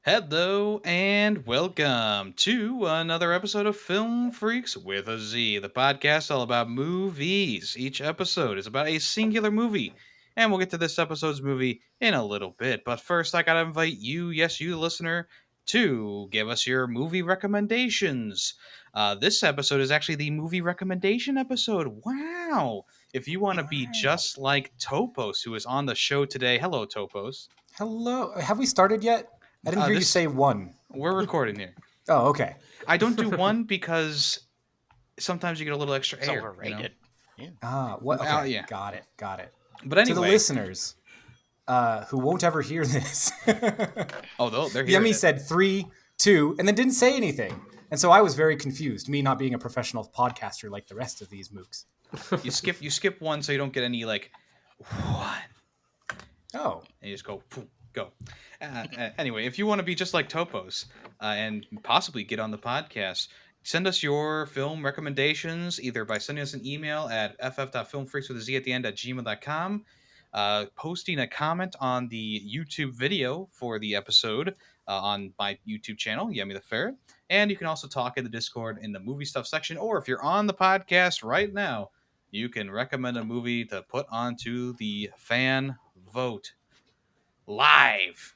Hello and welcome to another episode of Film Freaks with a Z, the podcast all about movies. Each episode is about a singular movie, and we'll get to this episode's movie in a little bit. But first, I gotta invite you, yes, you, the listener, to give us your movie recommendations. This episode is actually the movie recommendation episode. Wow! If you want to be just like Topos, who is on the show today, hello, Topos. Hello. Have we started yet? I didn't hear you say one. We're recording here. Oh, okay. I don't do one because sometimes you get a little extra It's air. overrated. You know? What? Okay. Yeah. Got it. But anyway, To the listeners who won't ever hear this, they're here. Yemmy said 3, 2, and then didn't say anything. And so I was very confused, me not being a professional podcaster like the rest of these mooks. You skip one so you don't get any like one. Oh. And you just go, go. Anyway, if you want to be just like Topos and possibly get on the podcast, send us your film recommendations either by sending us an email at ff.filmfreaks with a Z at the end at gmail.com, posting a comment on the YouTube video for the episode on my YouTube channel, Yemmy the Ferret, and you can also talk in the Discord in the movie stuff section, or if you're on the podcast right now, you can recommend a movie to put onto the fan vote live.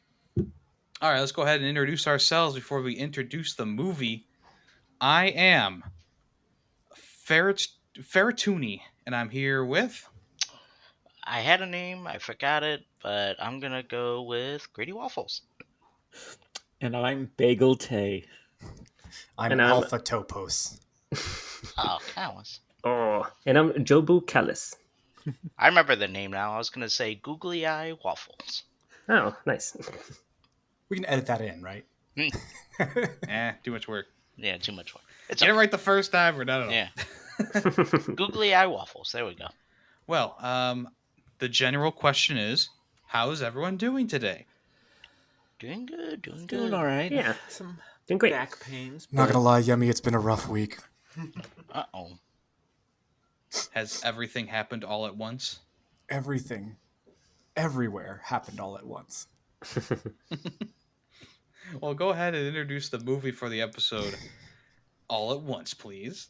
All right, let's go ahead and introduce ourselves before we introduce the movie. I am Ferretuni, and I'm here with... I had a name, I forgot it, but I'm gonna go with Grady Waffles. And I'm Bagel Tay. I'm Alpha Topos. Oh, cows. Oh, and I'm Jobu Callis. I remember the name now. I was gonna say Googly Eye Waffles. Oh, nice. We can edit that in, right? Too much work. Yeah, too much work. Get it right the first time or not at all. Yeah. Googly Eye Waffles. There we go. Well, the general question is, how is everyone doing today? Doing good. Doing all right. Yeah. Some Doing great. back pains. Not gonna lie, Yemmy, it's been a rough week. Uh-oh. Has everything happened all at once? Everything, everywhere happened all at once. Well, go ahead and introduce the movie for the episode all at once, please.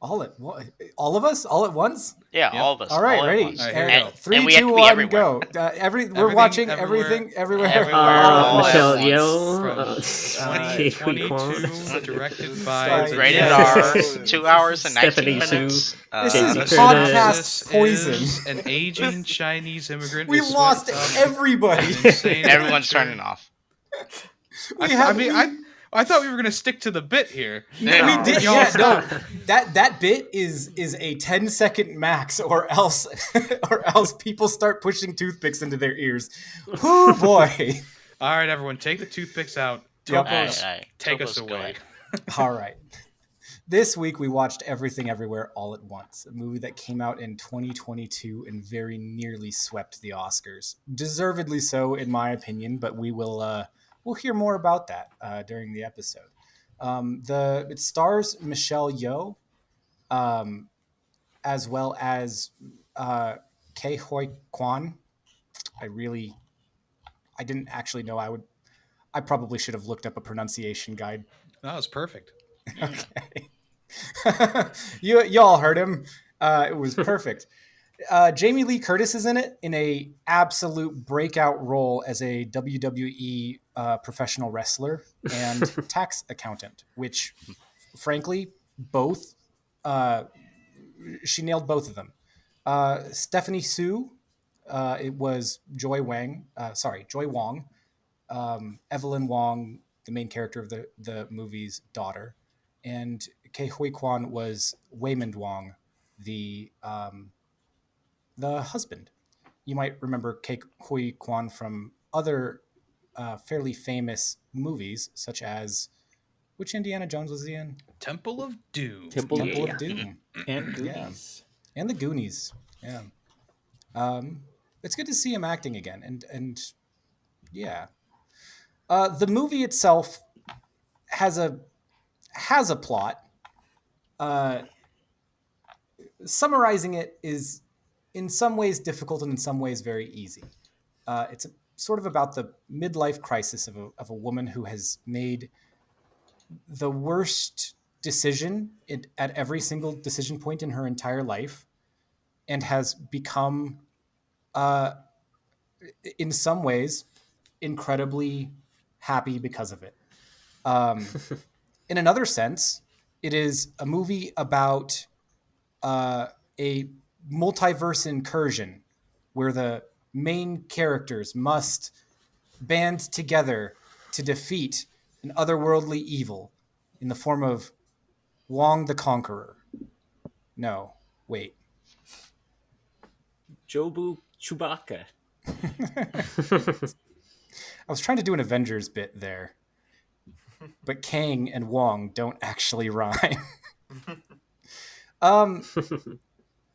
All of us? All at once? Yeah, Yep. all of us. All right, all at ready. once. All right, here we And- go. and 3, we have 2, to be 1, everywhere. go. We're Everything, watching everywhere. everywhere. Everywhere. all Michelle at Yeoh. 2022, directed by... Sorry. Rated Yeah. R, 2 hours and 19 Stephanie minutes. Su. This Jason is Curtis. podcast poison. Is an aging Chinese immigrant. We who lost sweats up everybody. an insane Everyone's adventure. turning off. I thought we were gonna stick to the bit here. Yeah. We did. Y'all Yeah, stop. no. That bit is a 10-second max, or else people start pushing toothpicks into their ears. Oh boy! All right, everyone, take the toothpicks out. Yep. Topos, All right. take Topos, us go away. ahead. All right. This week we watched Everything Everywhere All at Once, a movie that came out in 2022 and very nearly swept the Oscars. Deservedly so, in my opinion, but we'll hear more about that during the episode. It stars Michelle Yeoh, as well as Ke Huy Quan. I didn't actually know I probably should have looked up a pronunciation guide. That was perfect. Okay. you all heard him. It was perfect. Jamie Lee Curtis is in it in a absolute breakout role as a WWE professional wrestler and tax accountant, which, frankly, both she nailed both of them. Stephanie Su, it was Joy Wong. Evelyn Wong, the main character of the movie's daughter, and Ke Huy Quan was Waymond Wong, the husband. You might remember Ke Huy Quan from other fairly famous movies, such as, which Indiana Jones was he in? Temple of Doom. Temple of Doom. And Goonies. Yeah. And the Goonies. Yeah. It's good to see him acting again. And yeah. The movie itself has a plot. Summarizing it is in some ways difficult and in some ways very easy. sort of about the midlife crisis of a woman who has made the worst decision at every single decision point in her entire life, and has become, in some ways, incredibly happy because of it. In another sense, it is a movie about a multiverse incursion where the main characters must band together to defeat an otherworldly evil in the form of Wong the Conqueror. No, wait. Jobu Chewbacca. I was trying to do an Avengers bit there, but Kang and Wong don't actually rhyme.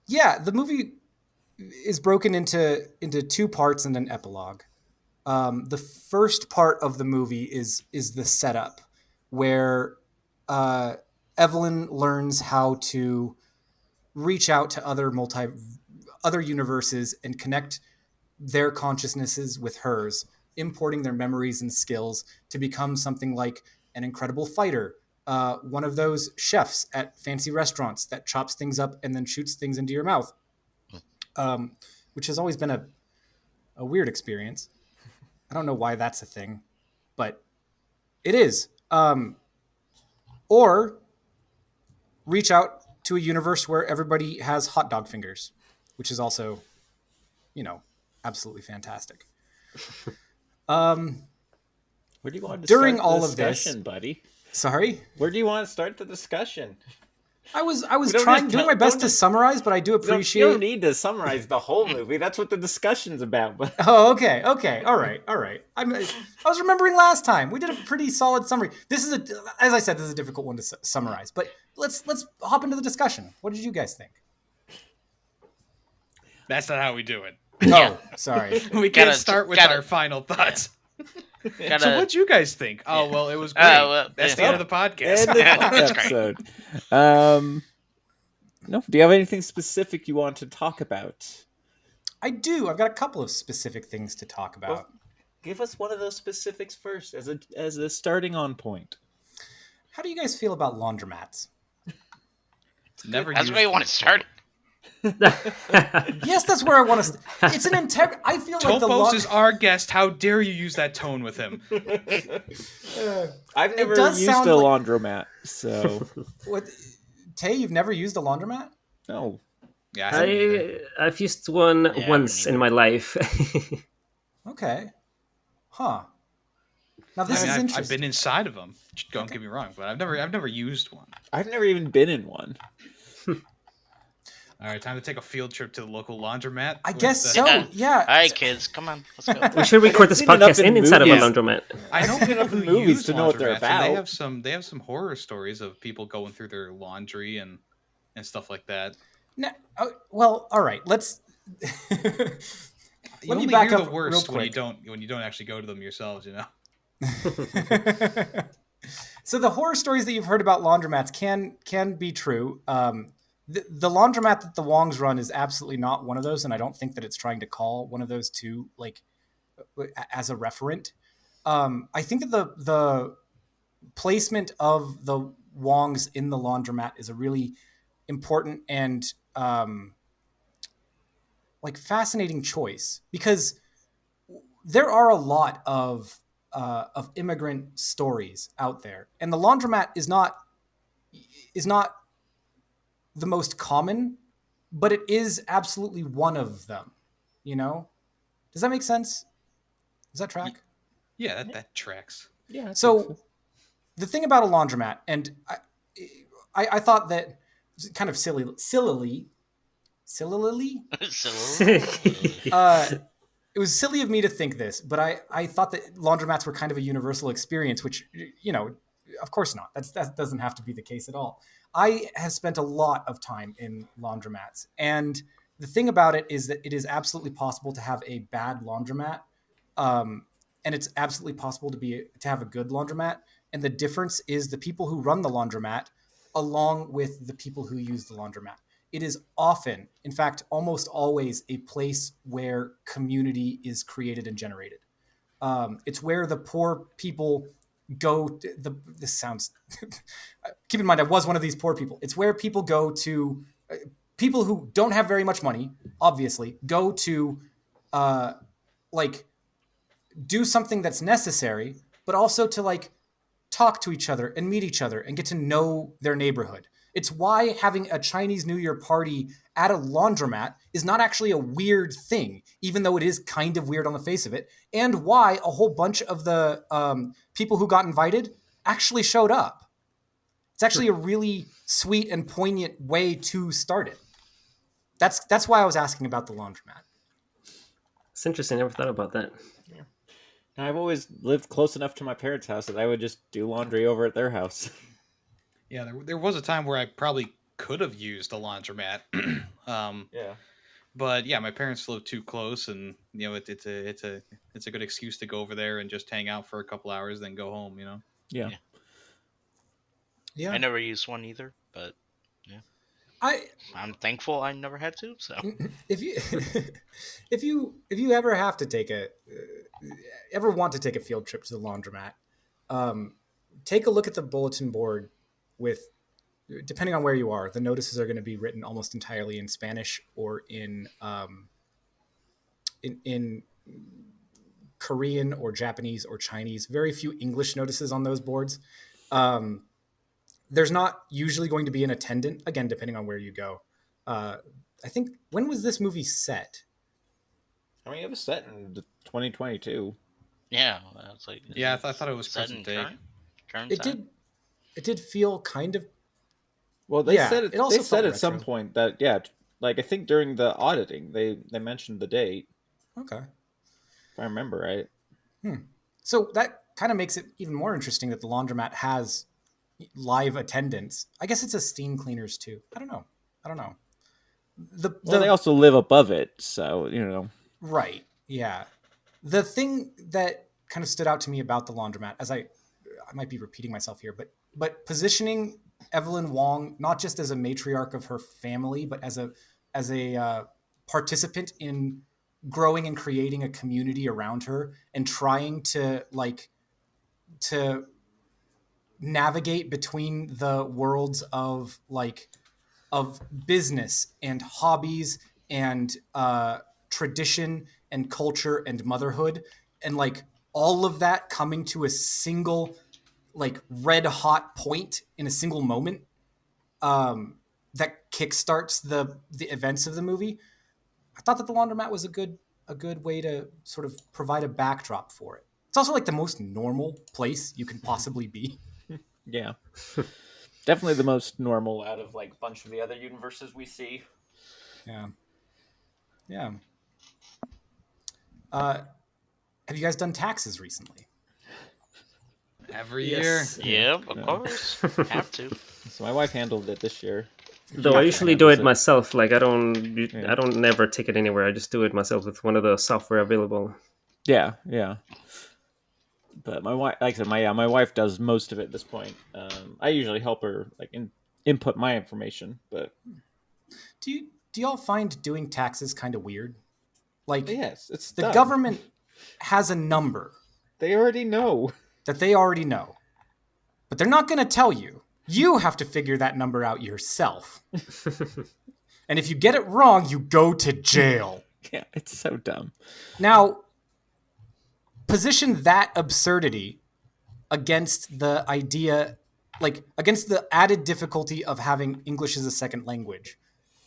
Yeah, the movie is broken into two parts and an epilogue. The first part of the movie is the setup, where Evelyn learns how to reach out to other universes and connect their consciousnesses with hers, importing their memories and skills to become something like an incredible fighter, one of those chefs at fancy restaurants that chops things up and then shoots things into your mouth, which has always been a weird experience. I don't know why that's a thing, but it is. Or reach out to a universe where everybody has hot dog fingers, which is also, absolutely fantastic. Where do you want to During start all the of this, discussion, buddy? Sorry, Where do you want to start the discussion? I was don't doing my best don't to just- summarize, but I do You appreciate. don't need to summarize the whole movie. That's what the discussion's about. Oh, okay, all right. I was remembering last time we did a pretty solid summary. This is as I said, this is a difficult one to summarize. But let's hop into the discussion. What did you guys think? That's not how we do it. Oh, sorry. We can't Gotta- start with gotta- our final thoughts. Gotta- So what'd you guys think? Oh, Yeah. well, it was great. Well, That's the yeah. end of the podcast. End of the That's great. episode. No, do you have anything specific you want to talk about? I do. I've got a couple of specific things to talk about. Well, give us one of those specifics first, as a starting on point. How do you guys feel about laundromats? Never That's used where you want to start. Yes, that's where I want to. It's an I feel like the Topos is our guest. How dare you use that tone with him? I've never does used a sound like- laundromat, so What, Tay, you've never used a laundromat? no. Yeah, I haven't either. I've used one Yeah, once me in my life. Okay. Huh. Now this I mean, is I've interesting. been inside of them. Don't get me wrong, but I've never used one. I've never even been in one. All right, time to take a field trip to the local laundromat. I with guess the- so. Yeah. All right, kids, come on, let's go. We should record this seen enough podcast in inside of a movies. laundromat. I know I've seen people enough who movies use to know what they're laundromats, and about. they have some horror stories of people going through their laundry and stuff like that. No, well, all right. Let's. You Let me only back hear up the real worst when you quick. don't actually go to them yourselves. So the horror stories that you've heard about laundromats can be true. The laundromat that the Wongs run is absolutely not one of those, and I don't think that it's trying to call one of those two like as a referent. I think that the placement of the Wongs in the laundromat is a really important and like fascinating choice, because there are a lot of immigrant stories out there, and the laundromat is not the most common, but it is absolutely one of them. Does that make sense? Does that track? Yeah, that tracks. Yeah. So the thing about a laundromat, and I thought that kind of sillily, it was silly of me to think this, but I thought that laundromats were kind of a universal experience, which, of course not. That doesn't have to be the case at all. I have spent a lot of time in laundromats, and the thing about it is that it is absolutely possible to have a bad laundromat, and it's absolutely possible to have a good laundromat. And the difference is the people who run the laundromat, along with the people who use the laundromat. It is often, in fact, almost always, a place where community is created and generated. It's where the poor people go. This sounds. Keep in mind, I was one of these poor people. It's where people go to. People who don't have very much money, obviously, go to, like, do something that's necessary, but also to like talk to each other and meet each other and get to know their neighborhood. It's why having a Chinese New Year party at a laundromat is not actually a weird thing, even though it is kind of weird on the face of it, and why a whole bunch of the people who got invited actually showed up. It's actually a really sweet and poignant way to start it. That's why I was asking about the laundromat. It's interesting. I never thought about that. And I've always lived close enough to my parents' house that I would just do laundry over at their house. Yeah, there was a time where I probably could have used a laundromat. Yeah. But yeah, my parents live too close, and it's a good excuse to go over there and just hang out for a couple hours, then go home. Yeah. Yeah, I never used one either, but I'm thankful I never had to. So if you if you ever have to take ever want to take a field trip to the laundromat, take a look at the bulletin board. With depending on where you are, the notices are going to be written almost entirely in Spanish or in Korean or Japanese or Chinese. Very few English notices on those boards. There's not usually going to be an attendant, again, depending on where you go. I think, when was this movie set? I mean, it was set in 2022. yeah, it's like Yeah, I thought it was set present in day. current It time? did feel kind of. Well, they Yeah, said it. it also They said felt at some retro. point that like I think during the auditing they mentioned the date, Okay. if I remember right. So that kind of makes it even more interesting that the laundromat has live attendance. I guess it's a steam cleaners too. I don't know. Well, they also live above it, so Right. Yeah. The thing that kind of stood out to me about the laundromat, as I might be repeating myself here, but positioning Evelyn Wong not just as a matriarch of her family, but as a participant in growing and creating a community around her and trying to navigate between the worlds of business and hobbies and tradition and culture and motherhood, and like all of that coming to a single like red hot point in a single moment that kickstarts the events of the movie. I thought that the laundromat was a good way to sort of provide a backdrop for it. It's also like the most normal place you can possibly be. Yeah. Definitely the most normal out of like a bunch of the other universes we see. Yeah. Have you guys done taxes recently? Every Yes. Yeah, of Yeah. course. Have to. So my wife handled it this year. Though I usually do handles it myself. Like I don't Yeah. never take it anywhere. I just do it myself with one of the software available. Yeah. But my wife, like I said, my wife does most of it at this point. I usually help her like input my information, but Do y'all find doing taxes kind of weird? Like, yes, it's the done. government has a number They already know. that they already know, but they're not going to tell you. You have to figure that number out yourself. And if you get it wrong, you go to jail. Yeah, it's so dumb. Now, position that absurdity against the idea, like against the added difficulty of having English as a second language,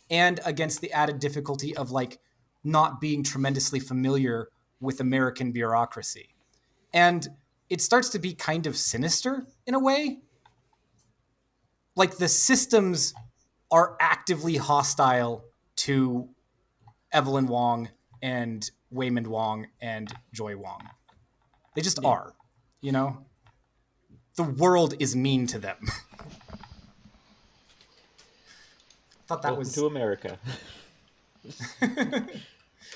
and against the added difficulty of like not being tremendously familiar with American bureaucracy. And it starts to be kind of sinister in a way. Like the systems are actively hostile to Evelyn Wong and Waymond Wong and Joy Wong. They just are, The world is mean to them. I thought that Welcome was to America.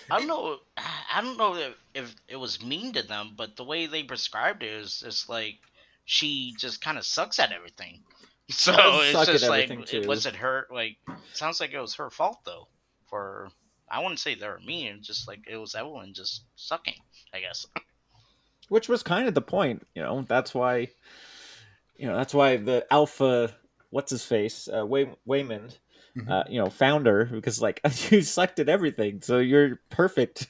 I don't know if it was mean to them, but the way they prescribed it is just like she just kind of sucks at everything. So does it's suck at just like, everything, too. was it her? Like, sounds like it was her fault though. I wouldn't say they were mean. Just like it was Evelyn just sucking, I guess. Which was kind of the point, That's why, the alpha, what's his face, Waymond, found her because like you sucked at everything, so you're perfect.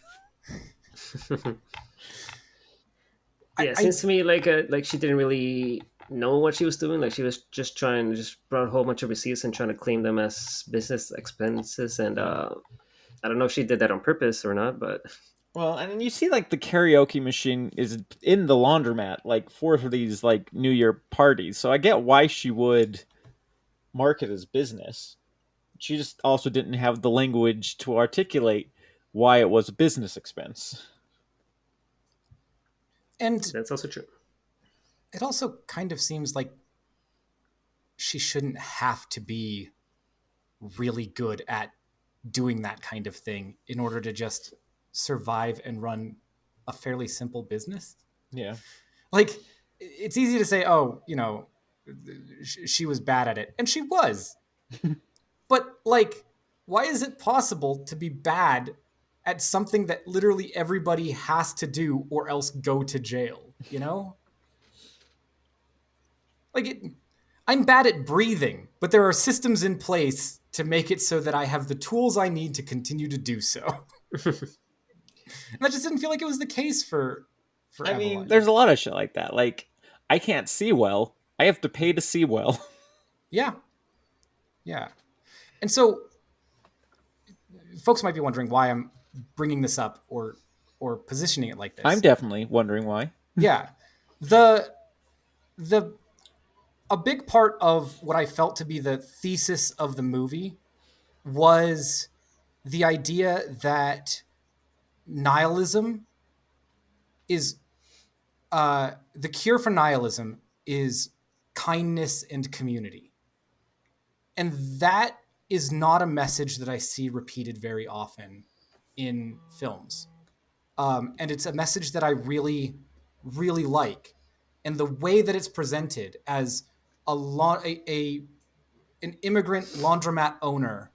Yeah, it seems to me like she didn't really know what she was doing. Like she was just trying to just brought a whole bunch of receipts and trying to claim them as business expenses. And I don't know if she did that on purpose or not, but Well, and then you see like the karaoke machine is in the laundromat, like for these like New Year parties. So I get why she would market as business. She just also didn't have the language to articulate why it was a business expense. And that's also true. it also kind of seems like she shouldn't have to be really good at doing that kind of thing in order to just survive and run a fairly simple business. Yeah. Like, it's easy to say, oh, she was bad at it. And she was. But, like, why is it possible to be bad at something that literally everybody has to do or else go to jail, Like, I'm bad at breathing, but there are systems in place to make it so that I have the tools I need to continue to do so. And that just didn't feel like it was the case for I Evelyn. mean, there's a lot of shit like that. Like, I can't see well. I have to pay to see well. Yeah. And so, folks might be wondering why I'm bringing this up or positioning it like this. I'm definitely wondering why. Yeah. A big part of what I felt to be the thesis of the movie was the idea that nihilism is the cure for nihilism is kindness and community. And that is not a message that I see repeated very often in films. And it's a message that I really, really like. And the way that it's presented as an immigrant laundromat owner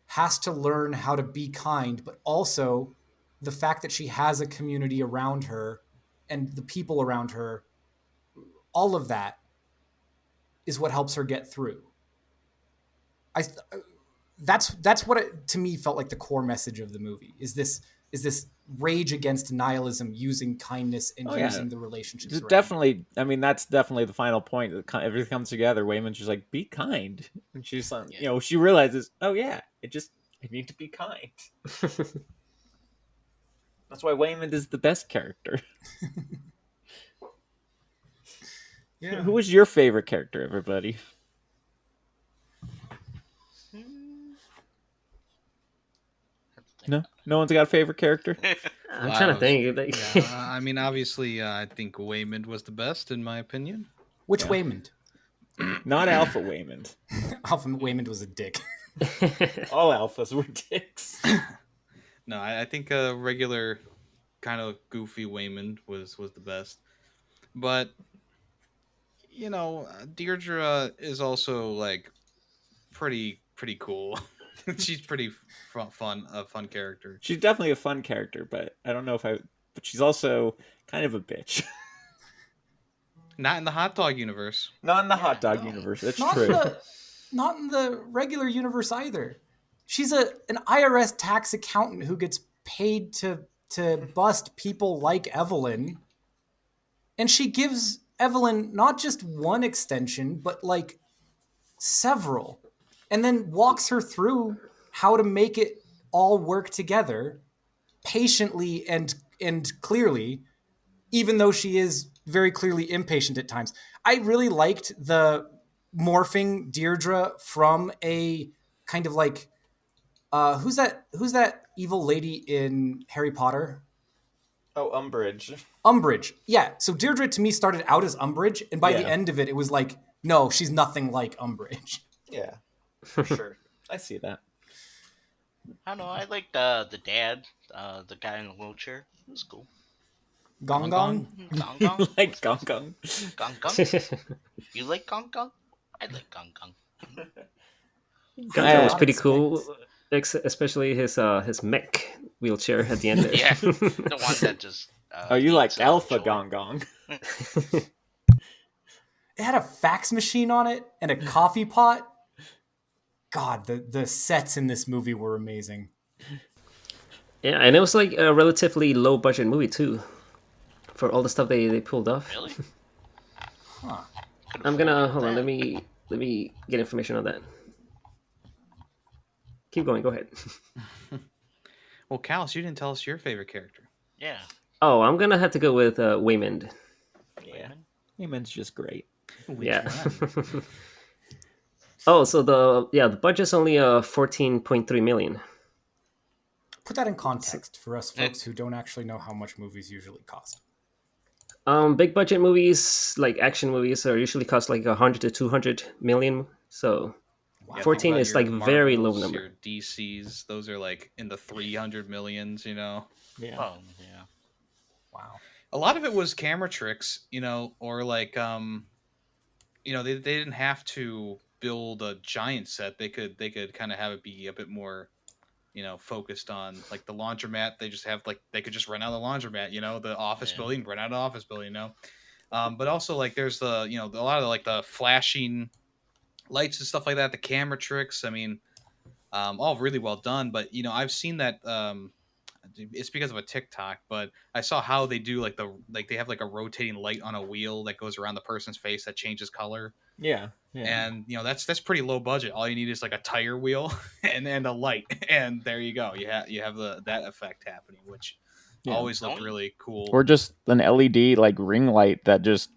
has to learn how to be kind, but also the fact that she has a community around her and the people around her, all of that is what helps her get through. That's what it, to me, felt like the core message of the movie is this rage against nihilism using kindness and using the relationships around definitely her. I mean, that's definitely the final point. Everything comes together. Wayman's just like, be kind, and she's like, she realizes, oh yeah, I need to be kind. That's why Waymond is the best character. Yeah. Who was your favorite character, everybody? No one's got a favorite character. I'm trying to think. I mean, obviously, I think Waymond was the best in my opinion. Which Waymond? Not Alpha Waymond. Alpha Waymond was a dick. All alphas were dicks. No, I think a regular kind of goofy Waymond was the best. But Deirdre is also like pretty cool. She's pretty fun, a fun character. She's definitely a fun character, but I don't know but she's also kind of a bitch. Not in the hot dog universe. Not in the hot dog universe. That's true. Not in the regular universe either. She's an IRS tax accountant who gets paid to bust people like Evelyn. And she gives Evelyn not just one extension, but like several. And then walks her through how to make it all work together patiently and clearly, even though she is very clearly impatient at times. I really liked the morphing Deirdre from a kind of like who's that evil lady in Harry Potter? Oh, Umbridge. Yeah. So Deirdre to me started out as Umbridge, and by the end of it, it was like, no, she's nothing like Umbridge. Yeah, for sure. I see that. I don't know. I like the dad, the guy in the wheelchair. It was cool. Gong Gong? Gong Gong? Like Gong Gong. Gong Gong? You like Gong Gong? I like Gong Gong. Gong Gong was pretty cool, especially his mech wheelchair at the end there. Yeah, the one that just Oh, you like pizza Alpha joint. Gong Gong? It had a fax machine on it and a coffee pot. God, the sets in this movie were amazing. Yeah, and it was like a relatively low budget movie too, for all the stuff they pulled off. Really? Huh. Could've I'm gonna fooled hold on. that. Let me get information on that. Keep going. Go ahead. Well, Callus, you didn't tell us your favorite character. Yeah. Oh, I'm gonna have to go with Waymond. Yeah, Neiman's just great. Which Yeah. one? Oh, so the budget's only 14.3 million. Put that in context for us folks who don't actually know how much movies usually cost. Big budget movies like action movies are usually cost like 100 to 200 million. So Yeah, think 14 about is your like very low Marvels, number. Your DCs, those are like in the 300 millions, you know. Yeah. Oh, yeah. Wow. A lot of it was camera tricks, or like they didn't have to build a giant set. They could kind of have it be a bit more, focused on like the laundromat. They could just rent out the laundromat, the office building, rent out an office building, but also like there's a lot of like the flashing lights and stuff like that, the camera tricks. I mean, all really well done, but I've seen that it's because of a TikTok, but I saw how they do they have like a rotating light on a wheel that goes around the person's face that changes color. Yeah. And that's pretty low budget. All you need is like a tire wheel and a light, and there you go. You have that effect happening, which always looked really cool. Or just an LED like ring light that just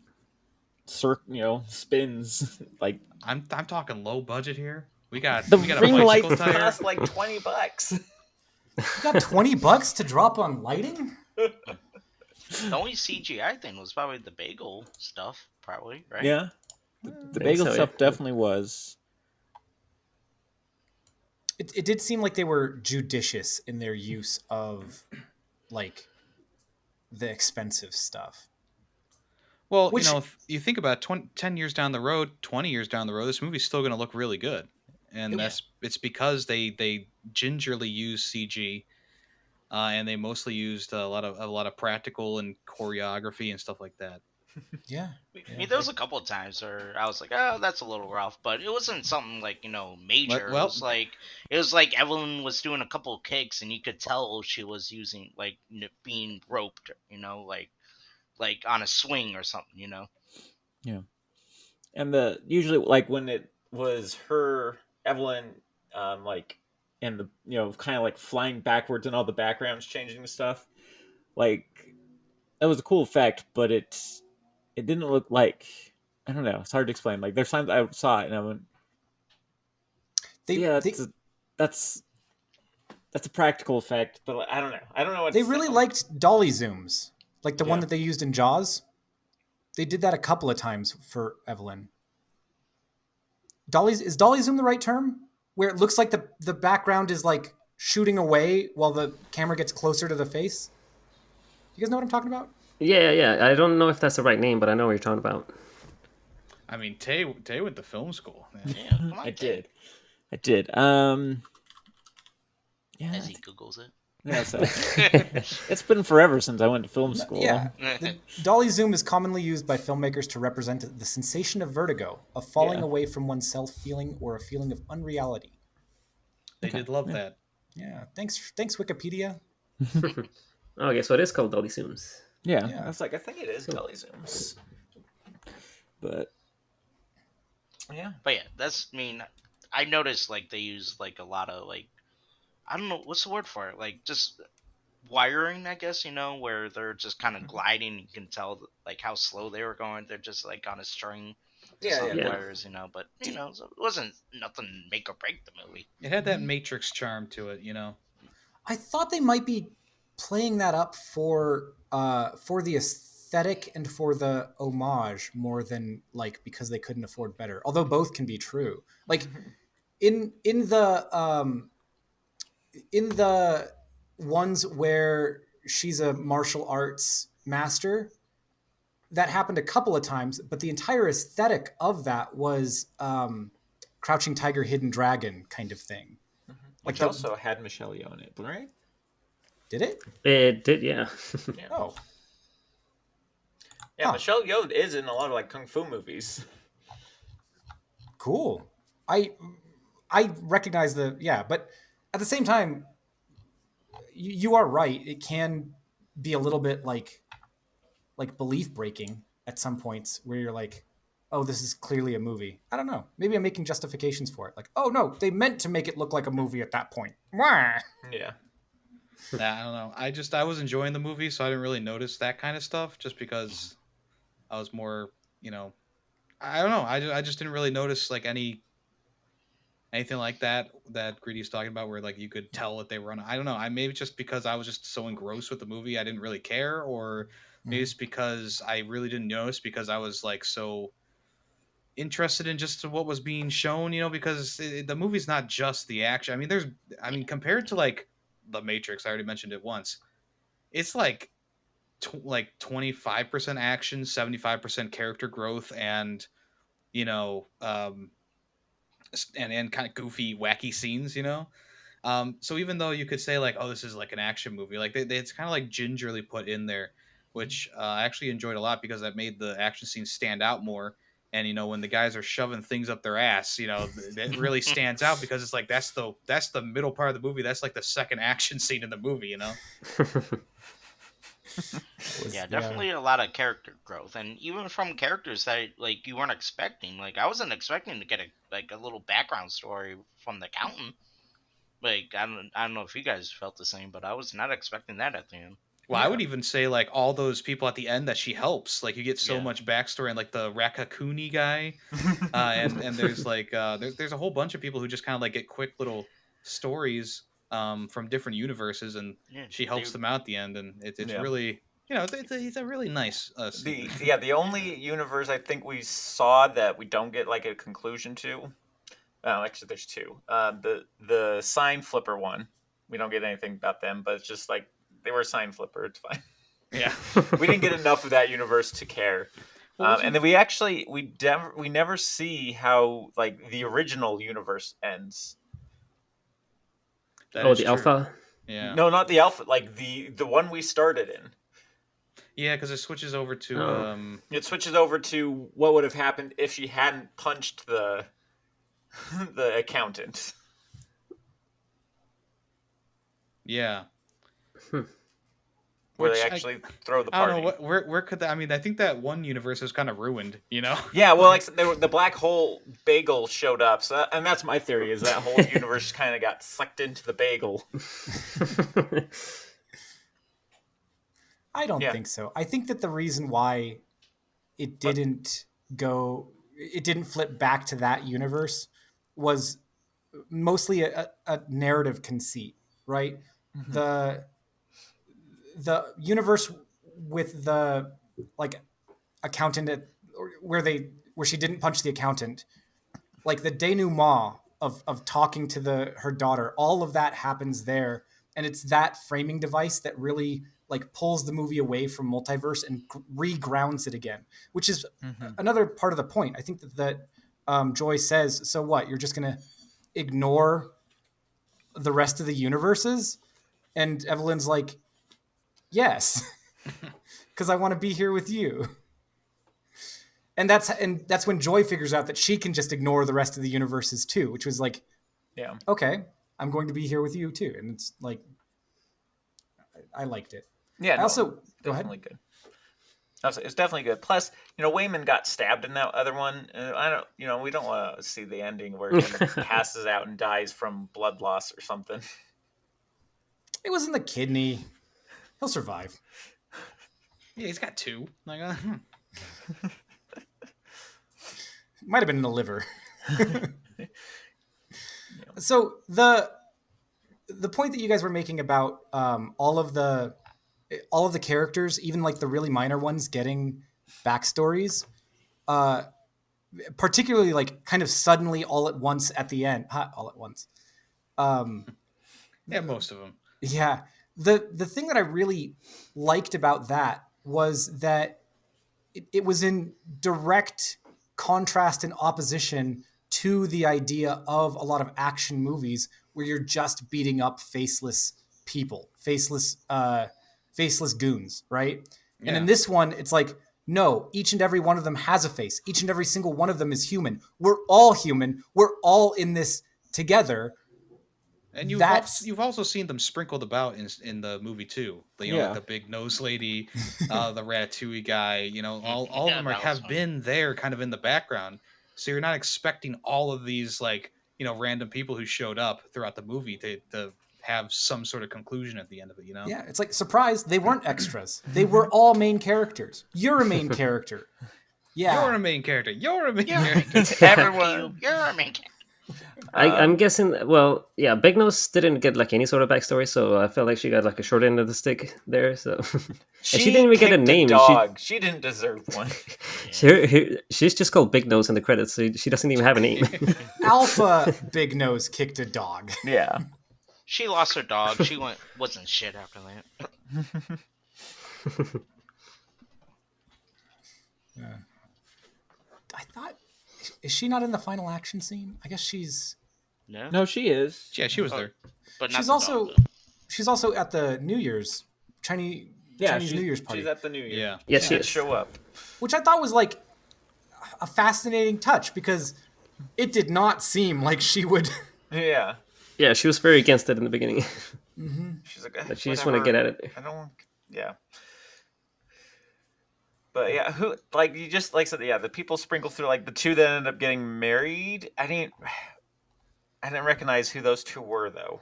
spins. Like I'm talking low budget here. We got the a ring light bicycle tire. cost like $20. You got $20 to drop on lighting? The only CGI thing was probably the bagel stuff, probably, right? Yeah. The think bagel so, stuff yeah. definitely was. It did seem like they were judicious in their use of like the expensive stuff. Well, if you think about 10 years down the road, 20 years down the road, this movie's still going to look really good. And it's because they gingerly use CG, and they mostly used a lot of practical and choreography and stuff like that. Yeah. I mean, there was a couple of times where I was like, "Oh, that's a little rough," but it wasn't something like major. Well- it was like Evelyn was doing a couple of kicks, and you could tell she was using like being roped, like on a swing or something, Yeah. And usually like when it was her, Evelyn, like, and the kind of like flying backwards and all the backgrounds changing and stuff, like that was a cool effect, but it didn't look like, I don't know, it's hard to explain. Like there's times I saw it and I went, that's a practical effect, but I don't know what They really liked dolly zooms, like the one that they used in Jaws. They did that a couple of times for Evelyn. Is dolly zoom the right term? Where it looks like the background is like shooting away while the camera gets closer to the face. You guys know what I'm talking about? Yeah. I don't know if that's the right name, but I know what you're talking about. I mean, Tay went to film school. Man. Yeah, come on, I Tay. did. Yeah. As he googles it. Yeah, so it's been forever since I went to film school. Yeah. The dolly zoom is commonly used by filmmakers to represent the sensation of vertigo, of falling away from oneself feeling, or a feeling of unreality. They did love that. Yeah. Thanks, Wikipedia. Okay, so it is called dolly zooms. Yeah. I was like, I think it is dolly zooms. But yeah. But yeah, I noticed like they use like a lot of like, I don't know what's the word for it, like just wiring, I guess, where they're just kind of gliding. You can tell like how slow they were going. They're just like on a string. Wires, but it wasn't nothing make or break the movie. It had that Matrix charm to it, I thought they might be playing that up for the aesthetic and for the homage more than like because they couldn't afford better. Although both can be true. Like in the ones where she's a martial arts master, that happened a couple of times, but the entire aesthetic of that was Crouching Tiger, Hidden Dragon kind of thing. Which also had Michelle Yeoh in it, right? Did it? It did, yeah. Oh, Yeah, Huh. Michelle Yeoh is in a lot of like kung fu movies. Cool. I recognize but at the same time, you are right. It can be a little bit like belief breaking at some points where you're like, oh, this is clearly a movie. I don't know. Maybe I'm making justifications for it. Like, oh no, they meant to make it look like a movie at that point. Wah. Yeah. I don't know. I was enjoying the movie, so I didn't really notice that kind of stuff. Just because I was more, I don't know. I just didn't really notice like anything like that Greedy's talking about, where like you could tell that they were on. I don't know. I maybe just because I was just so engrossed with the movie, I didn't really care, or maybe it's because I really didn't notice because I was like so interested in just what was being shown, because the movie's not just the action. I mean, compared to like The Matrix, I already mentioned it once. It's like 25% action, 75% character growth, and you know, and kind of goofy, wacky scenes. So even though you could say like, oh, this is like an action movie, like it's kind of like gingerly put in there, which I actually enjoyed a lot because that made the action scenes stand out more. And when the guys are shoving things up their ass, it really stands out because it's like that's the middle part of the movie. That's like the second action scene in the movie. Yeah, definitely a lot of character growth, and even from characters that like you weren't expecting. Like I wasn't expecting to get a little background story from the accountant. Like I don't know if you guys felt the same, but I was not expecting that at the end. Well, I would even say like all those people at the end that she helps, like you get so Yeah. much backstory, and like the Rakakuni guy, and there's like there's a whole bunch of people who just kind of like get quick little stories from different universes, and Yeah, she helps them out at the end, and it's really it's a really nice scene. The only universe I think we saw that we don't get like a conclusion to. Oh, actually, there's two. The sign flipper one, we don't get anything about them, but it's just like they were a sign flipper. It's fine. Yeah, we didn't get enough of that universe to care. And then we never see how like the original universe ends. That is the true. alpha. Yeah. No, not the alpha. Like the one we started in. Yeah, because it switches over to It switches over to what would have happened if she hadn't punched the the accountant. Yeah. Where they actually throw the party. I don't know where could that. I mean, I think that one universe was kind of ruined. Yeah, well, like the black hole bagel showed up, and that's my theory: is that whole universe kind of got sucked into the bagel. I don't think so. I think that the reason why it didn't flip back to that universe was mostly a narrative conceit, right? Mm-hmm. The universe with the like accountant where she didn't punch the accountant, like the denouement of talking to her daughter, all of that happens there, and it's that framing device that really like pulls the movie away from multiverse and regrounds it again, which is another part of the point. I think that Joy says, so what, you're just gonna ignore the rest of the universes? And Evelyn's like, yes, because I want to be here with you. And that's when Joy figures out that she can just ignore the rest of the universes too, which was like, yeah, okay, I'm going to be here with you too. And it's like, I liked it. Yeah, also definitely good. It's definitely good. Plus, Wayman got stabbed in that other one. We don't want to see the ending where he passes out and dies from blood loss or something. It was in the kidney. He'll survive. Yeah, he's got two. Like, might have been in the liver. So the point that you guys were making about all of the characters, even like the really minor ones, getting backstories, particularly like kind of suddenly all at once at the end. All at once. Yeah, most of them. Yeah. The thing that I really liked about that was that it was in direct contrast and opposition to the idea of a lot of action movies where you're just beating up faceless people, faceless goons, right? Yeah. And in this one, it's like No, each and every one of them has a face. Each and every single one of them is human. We're all human. We're all in this together. And you've also seen them sprinkled about in the movie too. Like the big nose lady, the Ratatouille guy. All of them have been there, kind of in the background. So you're not expecting all of these random people who showed up throughout the movie to have some sort of conclusion at the end of it. Yeah, it's like, surprise, they weren't extras. They were all main characters. You're a main character. Yeah, you're a main character. You're a main character. Everyone, you're a main character. I'm guessing. Well, yeah, Big Nose didn't get like any sort of backstory, so I felt like she got like a short end of the stick there. So she didn't even get a name. She didn't deserve one. She's just called Big Nose in the credits, so she doesn't even have a name. Alpha Big Nose kicked a dog. Yeah, she lost her dog. She wasn't shit after that. Yeah. I thought. Is she not in the final action scene? I guess she's. No, she is. Yeah, she was there. But not she's also at the New Year's Chinese New Year's party. She's at the New Year. Yeah, she did show up, which I thought was like a fascinating touch because it did not seem like she would. Yeah. Yeah, she was very against it in the beginning. Mm-hmm. She's like, but she just want to get at it. I don't. Yeah. But yeah, who you just said, the people sprinkle through the two that ended up getting married. I didn't recognize who those two were though.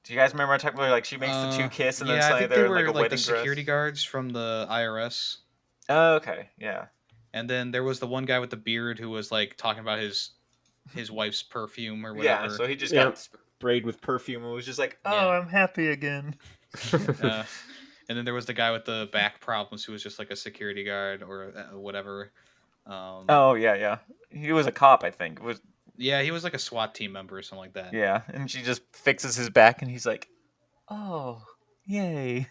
Do you guys remember I talking about she makes the two kiss and then suddenly they're were in a wedding the security dress? guards from the IRS. Oh, okay, yeah. And then there was the one guy with the beard who was talking about his wife's perfume or whatever. Yeah, so he just got sprayed with perfume and was just like, "Oh, I'm happy again." And then there was the guy with the back problems who was just like a security guard or whatever. Oh, yeah. He was a cop, I think. Yeah, he was like a SWAT team member or something like that. Yeah, and she just fixes his back and he's like, "Oh, yay."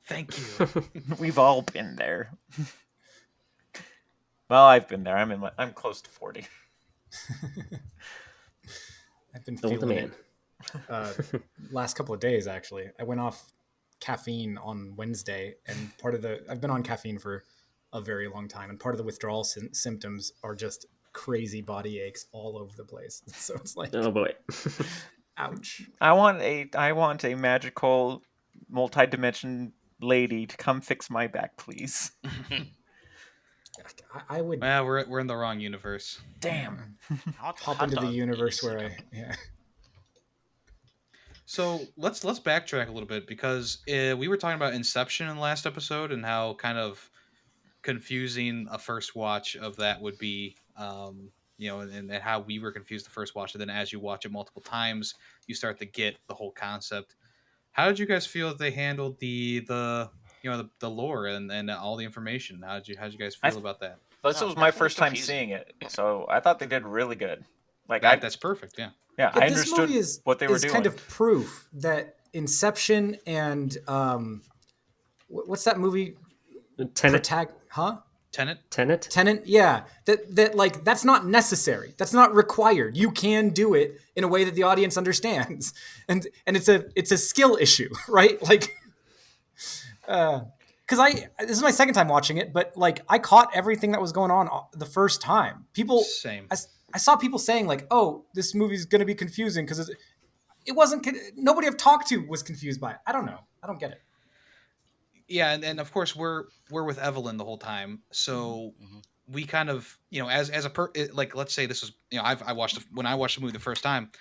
Thank you. We've all been there. Well, I've been there. I'm close to 40. I've been feeling it. Last couple of days, actually. I went off caffeine on Wednesday, and I've been on caffeine for a very long time, and part of the withdrawal symptoms are just crazy body aches all over the place. So it's like, oh boy, ouch. I want a magical, multi-dimension lady to come fix my back, please. I would. Well, we're in the wrong universe. Damn. Hop into the universe where yeah. So let's backtrack a little bit because we were talking about Inception in the last episode and how kind of confusing a first watch of that would be, and how we were confused the first watch, and then as you watch it multiple times, you start to get the whole concept. How did you guys feel that they handled the lore and all the information? How did you guys feel about that? This was my first time seeing it, so I thought they did really good. That's perfect, yeah. Yeah, I understood what they were doing. It's kind of proof that Inception and what's that movie? Tenet. Tenet. Yeah, that's not necessary. That's not required. You can do it in a way that the audience understands, and it's a skill issue, right? Because this is my second time watching it, but I caught everything that was going on the first time. Same. I saw people saying "Oh, this movie's going to be confusing" because it wasn't. Nobody I've talked to was confused by it. I don't know. I don't get it. Yeah, and of course we're with Evelyn the whole time, so we kind of as let's say this is when I watched the movie the first time,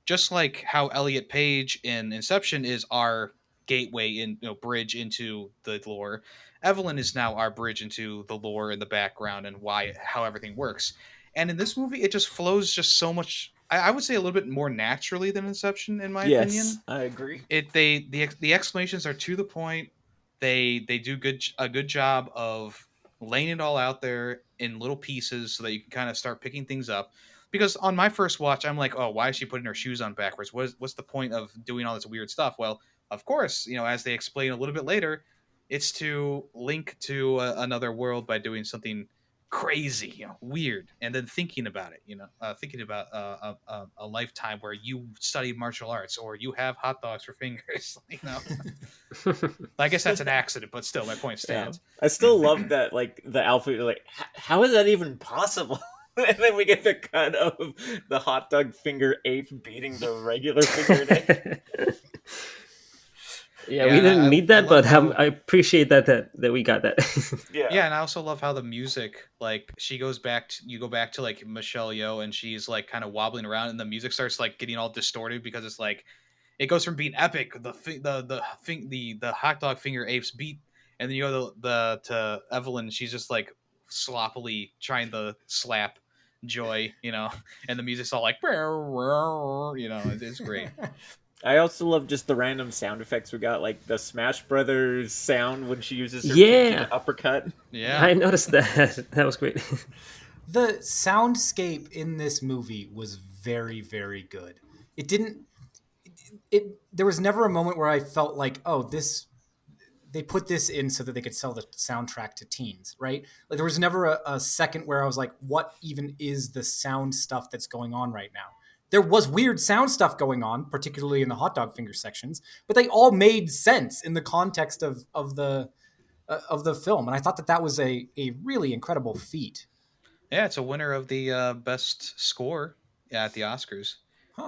just like how Elliot Page in Inception is our gateway bridge into the lore, Evelyn is now our bridge into the lore in the background and how everything works. And in this movie, it just flows just so much. I would say a little bit more naturally than Inception, in my opinion. Yes, I agree. The explanations are to the point. They do a good job of laying it all out there in little pieces so that you can kind of start picking things up. Because on my first watch, I'm like, oh, why is she putting her shoes on backwards? What's the point of doing all this weird stuff? Well, of course, as they explain a little bit later, it's to link to another world by doing something crazy, weird, and then thinking about it, thinking about a lifetime where you studied martial arts or you have hot dogs for fingers, I guess that's an accident, but still, my point stands. I still love that, like, the outfit. Like, how is that even possible? And then we get the cut of the hot dog finger ape beating the regular fingered ape. Yeah, we didn't need that, but I appreciate that we got that. Yeah, and I also love how the music, like, you go back to like Michelle Yeoh, and she's like kind of wobbling around, and the music starts like getting all distorted because it's like it goes from being epic, the hot dog finger apes beat, and then you go to Evelyn, she's just like sloppily trying to slap Joy, and the music's all like, it's great. I also love just the random sound effects we got, like the Smash Brothers sound when she uses her uppercut. Yeah, I noticed that. That was great. The soundscape in this movie was very, very good. There was never a moment where I felt like, they put this in so that they could sell the soundtrack to teens, right? Like, there was never a second where I was like, what even is the sound stuff that's going on right now? There was weird sound stuff going on, particularly in the hot dog finger sections, but they all made sense in the context of the film, and I thought that was a really incredible feat. Yeah, it's a winner of the best score at the Oscars,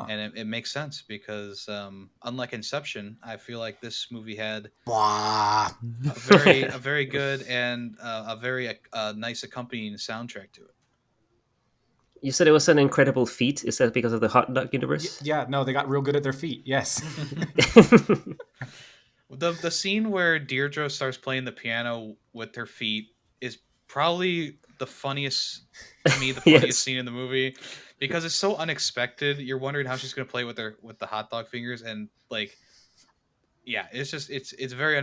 and it makes sense because unlike Inception, I feel like this movie had a very good and a very nice accompanying soundtrack to it. You said it was an incredible feat. Is that because of the hot dog universe? Yeah, no, they got real good at their feet. Yes. The scene where Deirdre starts playing the piano with her feet is probably the funniest scene in the movie because it's so unexpected. You're wondering how she's going to play with the hot dog fingers, and like, yeah, it's just it's very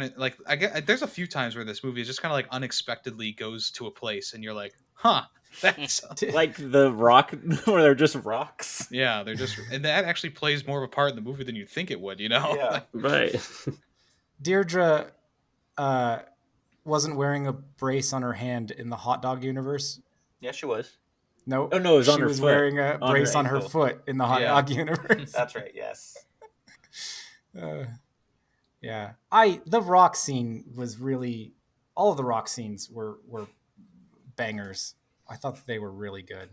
there's a few times where this movie is just kind of like unexpectedly goes to a place, and you're like, huh. That's like the rock where they're just rocks. Yeah, and that actually plays more of a part in the movie than you'd think it would, Yeah. Right. Deirdre wasn't wearing a brace on her hand in the hot dog universe. Yeah, she was. No. Oh no, it was on her foot. She was wearing a brace on her foot in the hot dog universe. That's right. Yes. Yeah. The rock scene was really, all of the rock scenes were bangers. I thought that they were really good.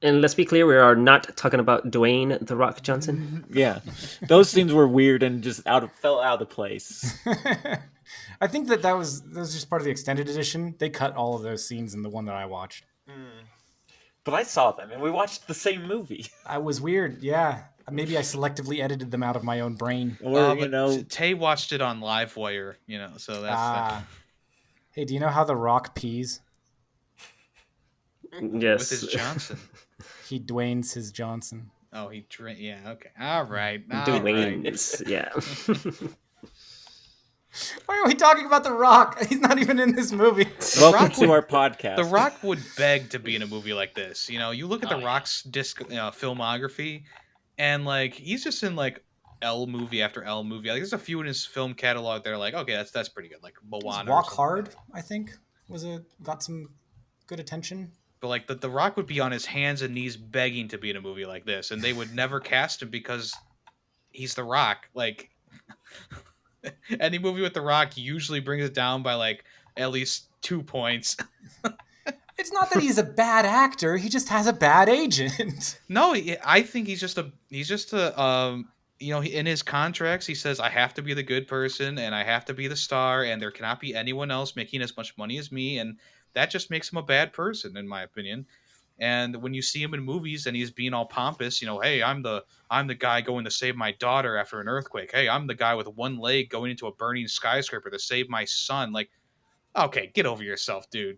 And let's be clear, we are not talking about Dwayne "The Rock" Johnson. Yeah, those scenes were weird and just fell out of place. I think that was just part of the extended edition. They cut all of those scenes in the one that I watched. But I saw them, and we watched the same movie. I was weird, yeah. Maybe I selectively edited them out of my own brain. Or Tay watched it on Livewire, so that's. Hey, do you know how The Rock pees? Yes. With his Johnson. He Dwayne's his Johnson. Oh, yeah, okay. All right. Dwayne's, yeah. Why are we talking about The Rock? He's not even in this movie. Welcome to our podcast. The Rock would beg to be in a movie like this. You look at The Rock's filmography, and like he's just in like L movie after L movie. Like there's a few in his film catalog that are like, okay, that's pretty good. Like Moana. Walk Hard, I think, got some good attention. But like the Rock would be on his hands and knees begging to be in a movie like this, and they would never cast him because he's The Rock. Like any movie with The Rock usually brings it down by like at least 2 points. It's not that he's a bad actor; he just has a bad agent. No, I think he's just a in his contracts he says I have to be the good person and I have to be the star, and there cannot be anyone else making as much money as me, and that just makes him a bad person, in my opinion. And when you see him in movies and he's being all pompous, hey, I'm the guy going to save my daughter after an earthquake. Hey, I'm the guy with one leg going into a burning skyscraper to save my son. Like, okay, get over yourself, dude.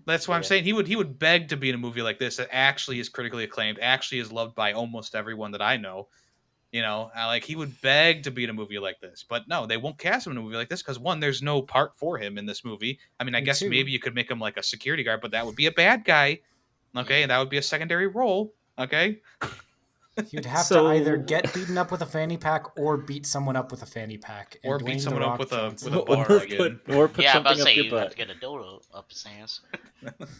That's why I'm saying he would beg to be in a movie like this that actually is critically acclaimed, actually is loved by almost everyone that I know. Like he would beg to be in a movie like this, but no, they won't cast him in a movie like this because one, there's no part for him in this movie. I mean, I guess maybe you could make him like a security guard, but that would be a bad guy, okay, and that would be a secondary role, okay. You'd have to either get beaten up with a fanny pack or beat someone up with a fanny pack, or beat someone up with a bar or put something up your butt. You have to get up his ass.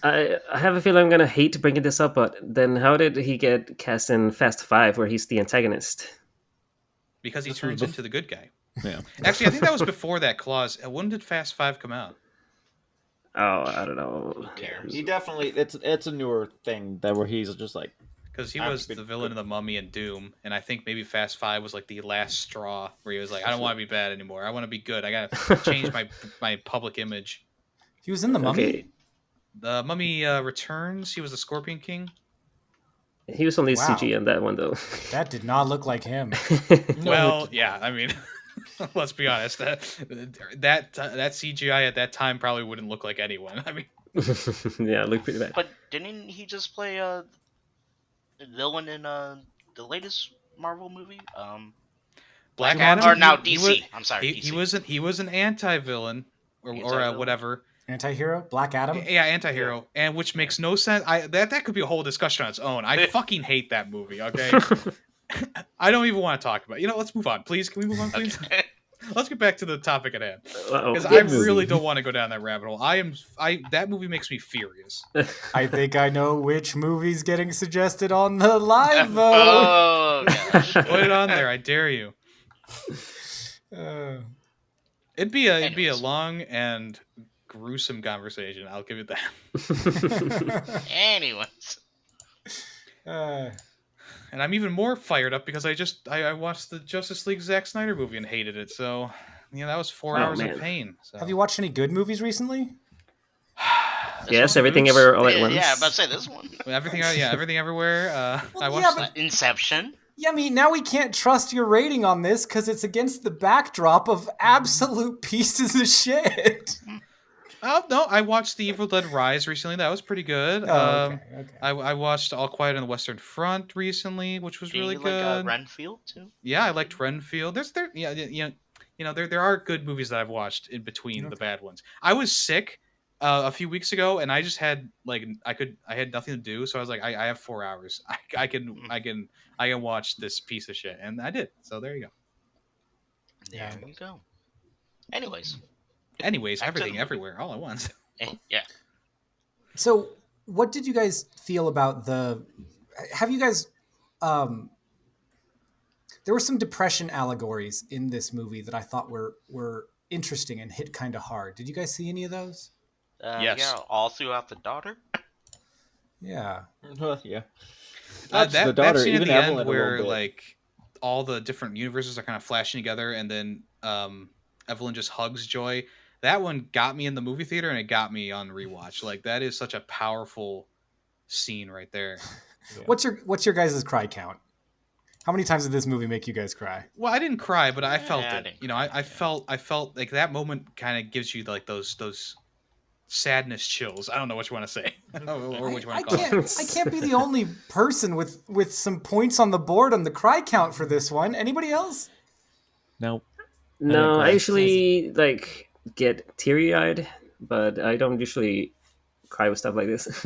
I have a feeling I'm gonna hate bringing this up, but then how did he get cast in Fast Five, where he's the antagonist? Because he This was turns into the good guy. Yeah. Actually, I think that was before that clause. When did Fast Five come out? Oh, I don't know. Who cares? He definitely it's a newer thing that where he's just like Because he I've was been the villain good. of the Mummy and Doom, and I think maybe Fast Five was like the last straw where he was like, I don't want to be bad anymore. I want to be good. I gotta change my public image. He was in the Mummy. Okay, The Mummy Returns. He was the Scorpion King. he was only Wow. CG on that one though. That did not look like him. Well, yeah. I mean, let's be honest. That CGI at that time probably wouldn't look like anyone. I mean, Yeah, it looked pretty bad. But didn't he just play the villain in the latest Marvel movie? Black Jumanji? Adam. Or now he DC. was- I'm sorry, DC. He was an anti-villain or Anti-villain? whatever. Anti-hero? Black Adam? Yeah, anti-hero, and which makes no sense. That could be a whole discussion on its own. I fucking hate that movie. Okay, I don't even want to talk about it. Let's move on, please. Can we move on, please? Okay. Let's get back to the topic at hand, Uh-oh. because I Good movie. really don't want to go down that rabbit hole. That movie makes me furious. I think I know which movie's getting suggested on the live vote. Oh gosh. Put it on there, I dare you. Uh, It'd be a Anyways. long and gruesome conversation. I'll give you that. Anyways. uh, And I'm even more fired up because I watched the Justice League Zack Snyder movie and hated it. So that was 4 Oh, hours man. of pain. So. have you watched any good movies recently? Yes, one? everything ever all at once. Yeah, I'm about to say this one. Everything everywhere. Well, I yeah, watched. but- Inception. Yemmy, now we can't trust your rating on this because it's against the backdrop of absolute pieces of shit. Oh no, I watched The Evil Dead Rise recently. That was pretty good. Oh, okay. I watched All Quiet on the Western Front recently, which was Do really you good. like Renfield too? Yeah, I liked Renfield. There are good movies that I've watched in between the Okay. bad ones. I was sick a few weeks ago, and I just had I had nothing to do, so I was like, I have 4 hours. I can watch this piece of shit, and I did. So there you go. There Yeah. you go. Anyways, Anyways, Back to everything the- everywhere all at once. yeah. So, what did you guys feel about have you guys, there were some depression allegories in this movie that I thought were interesting and hit kind of hard. Did you guys see any of those? Yes. Yeah, all throughout the daughter. Yeah. yeah. That That's the daughter, scene at even the Evelyn end a little where bit. like all the different universes are kind of flashing together, and then Evelyn just hugs Joy. That one got me in the movie theater, and it got me on rewatch. Like that is such a powerful scene right there. What's your guys' cry count? How many times did this movie make you guys cry? Well, I didn't cry, but I felt Yeah, I it. didn't I felt like that moment kind of gives you like those sadness chills. I don't know what you want to say or what you I want to call it. can't be the only person with some points on the board on the cry count for this one. Anybody else? No. No, cry. I usually get teary eyed, but I don't usually cry with stuff like this.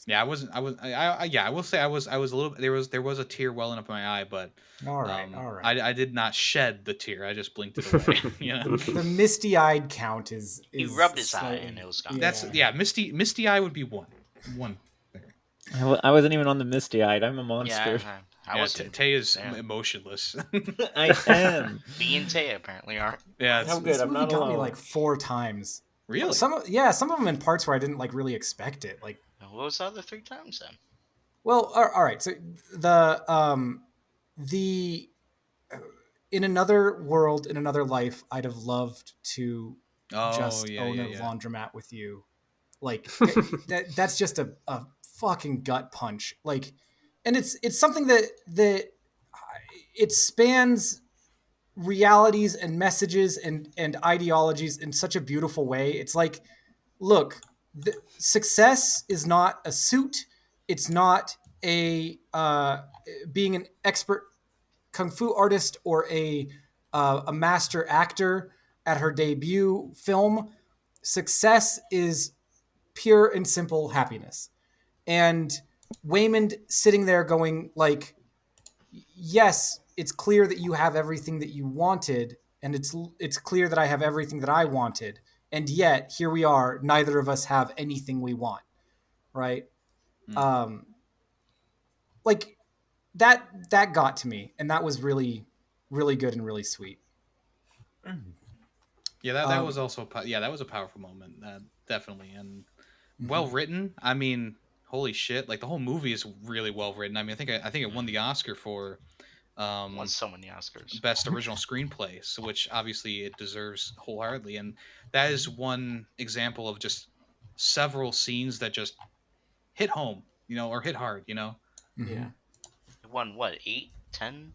Yeah, I wasn't. I will say I was a little. There was a tear welling up in my eye, but All right. I did not shed the tear. I just blinked it away. The misty-eyed count is He rubbed his eye slightly- and it was gone. That's misty eye would be one. I wasn't even on the misty eyed. I'm a monster. Yeah, I was Tay is Yeah. emotionless. I am. B and Tay apparently are. Yeah, How it's, good. This I'm movie not got me alone. like 4 times. really. Some of them in parts where I didn't really expect it. Like, What was the other 3 times then? well, all right. So the in another world, in another life, I'd have loved to just own a laundromat with you. Like that's just a fucking gut punch. Like, and it's something that it spans realities and messages and ideologies in such a beautiful way. It's like, look, success is not a suit. It's not a being an expert kung fu artist or a master actor at her debut film. Success is pure and simple happiness. And Waymond sitting there going like, yes, it's clear that you have everything that you wanted, and it's clear that I have everything that I wanted, and yet here we are. Neither of us have anything we want, right? Like that got to me, and that was really, really good and really sweet. Yeah, that was also that was a powerful moment, definitely, and well written. I mean, holy shit! Like the whole movie is really well written. I mean, I think it won the Oscar for Won so many Oscars. best original screenplay, so which obviously it deserves wholeheartedly. And that is one example of just several scenes that just hit home, or hit hard, Yeah. It won what, 8, 10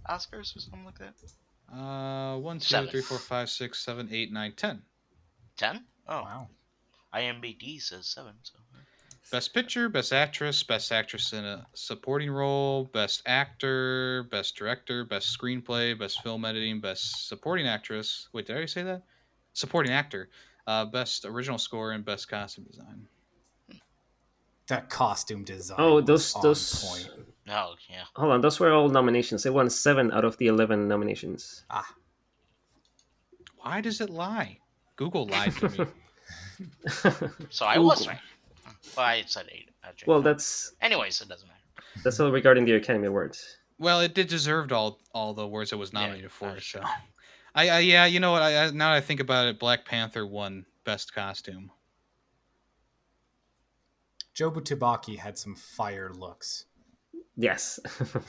Oscars or something like that? 1, 2, 7. 3, 4, 5, 6, 7, 8, 9, 10. 10? Oh, Wow. IMDb says 7. So. Best Picture, Best Actress in a Supporting Role, Best Actor, Best Director, Best Screenplay, Best Film Editing, Best Supporting Actress. Wait, did I already say that? Supporting Actor, Best Original Score, and Best Costume Design. That costume design. Oh, was those. on point. Oh, yeah. Hold on, those were all nominations. It won 7 out of the 11 nominations. Why does it lie? Google lied to me. So I was right. Well, I said 8. Well, that's. Anyways, it doesn't matter. That's all regarding the Academy Awards. Well, it did deserved all the awards it was nominated for. that's So, true. yeah, you know what? Now that I think about it, Black Panther won Best Costume. Jobu Tubaki had some fire looks. Yes.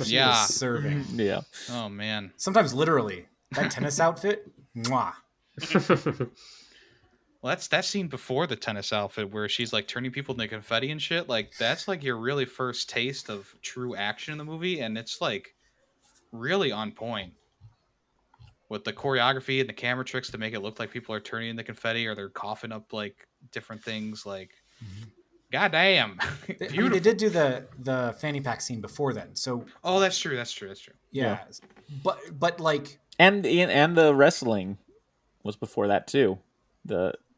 She Yeah. was serving. Yeah. Oh man. Sometimes literally. That tennis outfit, mwah. Well, that's that scene before the tennis outfit where she's like turning people into confetti and shit. Like that's like your really first taste of true action in the movie, and it's like really on point with the choreography and the camera tricks to make it look like people are turning into confetti or they're coughing up like different things. Like, goddamn, They beautiful. did do the fanny pack scene before then, so Oh, that's true. yeah. But like, And the wrestling was before that too.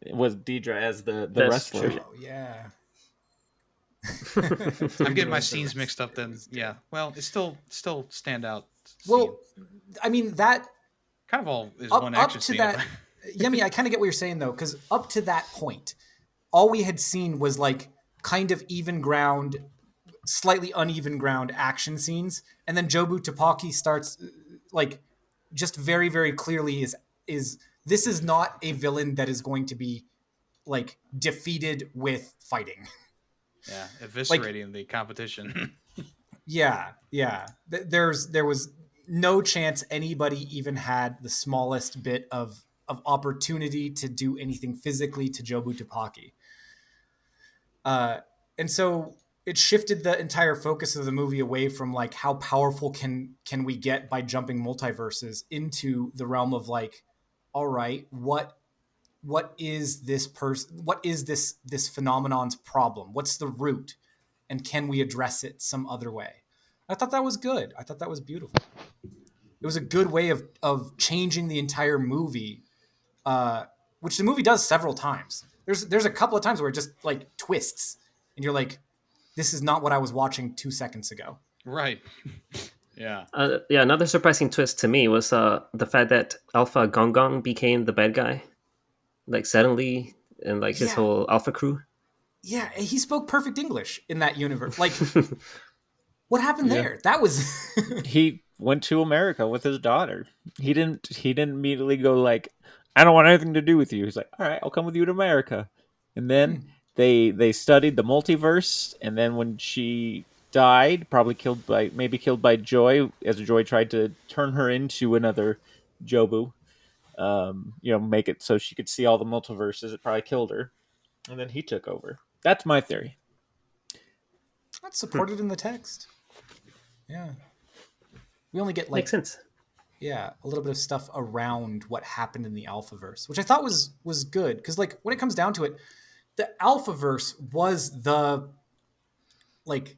It was Deidre as the That's wrestler. true. oh yeah. I'm getting my scenes mixed up. Then, yeah. Well, it's still stand out. Well, I mean that kind of all is up, one up action to scene. that. Yemmy, I kind of get what you're saying though, because up to that point, all we had seen was like kind of even ground, slightly uneven ground action scenes, and then Jobu Tupaki starts like just very, very clearly is this is not a villain that is going to be like defeated with fighting. Yeah, eviscerating the competition. Yeah. There was no chance anybody even had the smallest bit of opportunity to do anything physically to Jobu Tupaki. And so it shifted the entire focus of the movie away from like how powerful can we get by jumping multiverses into the realm of like, all right, what is this this phenomenon's problem? What's the root? And can we address it some other way? I thought that was good. I thought that was beautiful. It was a good way of changing the entire movie, which the movie does several times. There's a couple of times where it just like twists, and you're like, this is not what I was watching 2 seconds ago. Right. Yeah. Yeah, another surprising twist to me was the fact that Alpha Gong Gong became the bad guy, like suddenly, and like his Yeah. whole Alpha crew. Yeah, he spoke perfect English in that universe. Like, what happened there? That was He went to America with his daughter. He didn't immediately go like, I don't want anything to do with you. He's like, all right, I'll come with you to America. And then they studied the multiverse, and then when she died, killed by Joy, as Joy tried to turn her into another Jobu, make it so she could see all the multiverses. It probably killed her, and then he took over. That's my theory. That's supported in the text. Yeah. We only get like Makes sense. a little bit of stuff around what happened in the Alphaverse, which I thought was good because like when it comes down to it, the Alphaverse was the like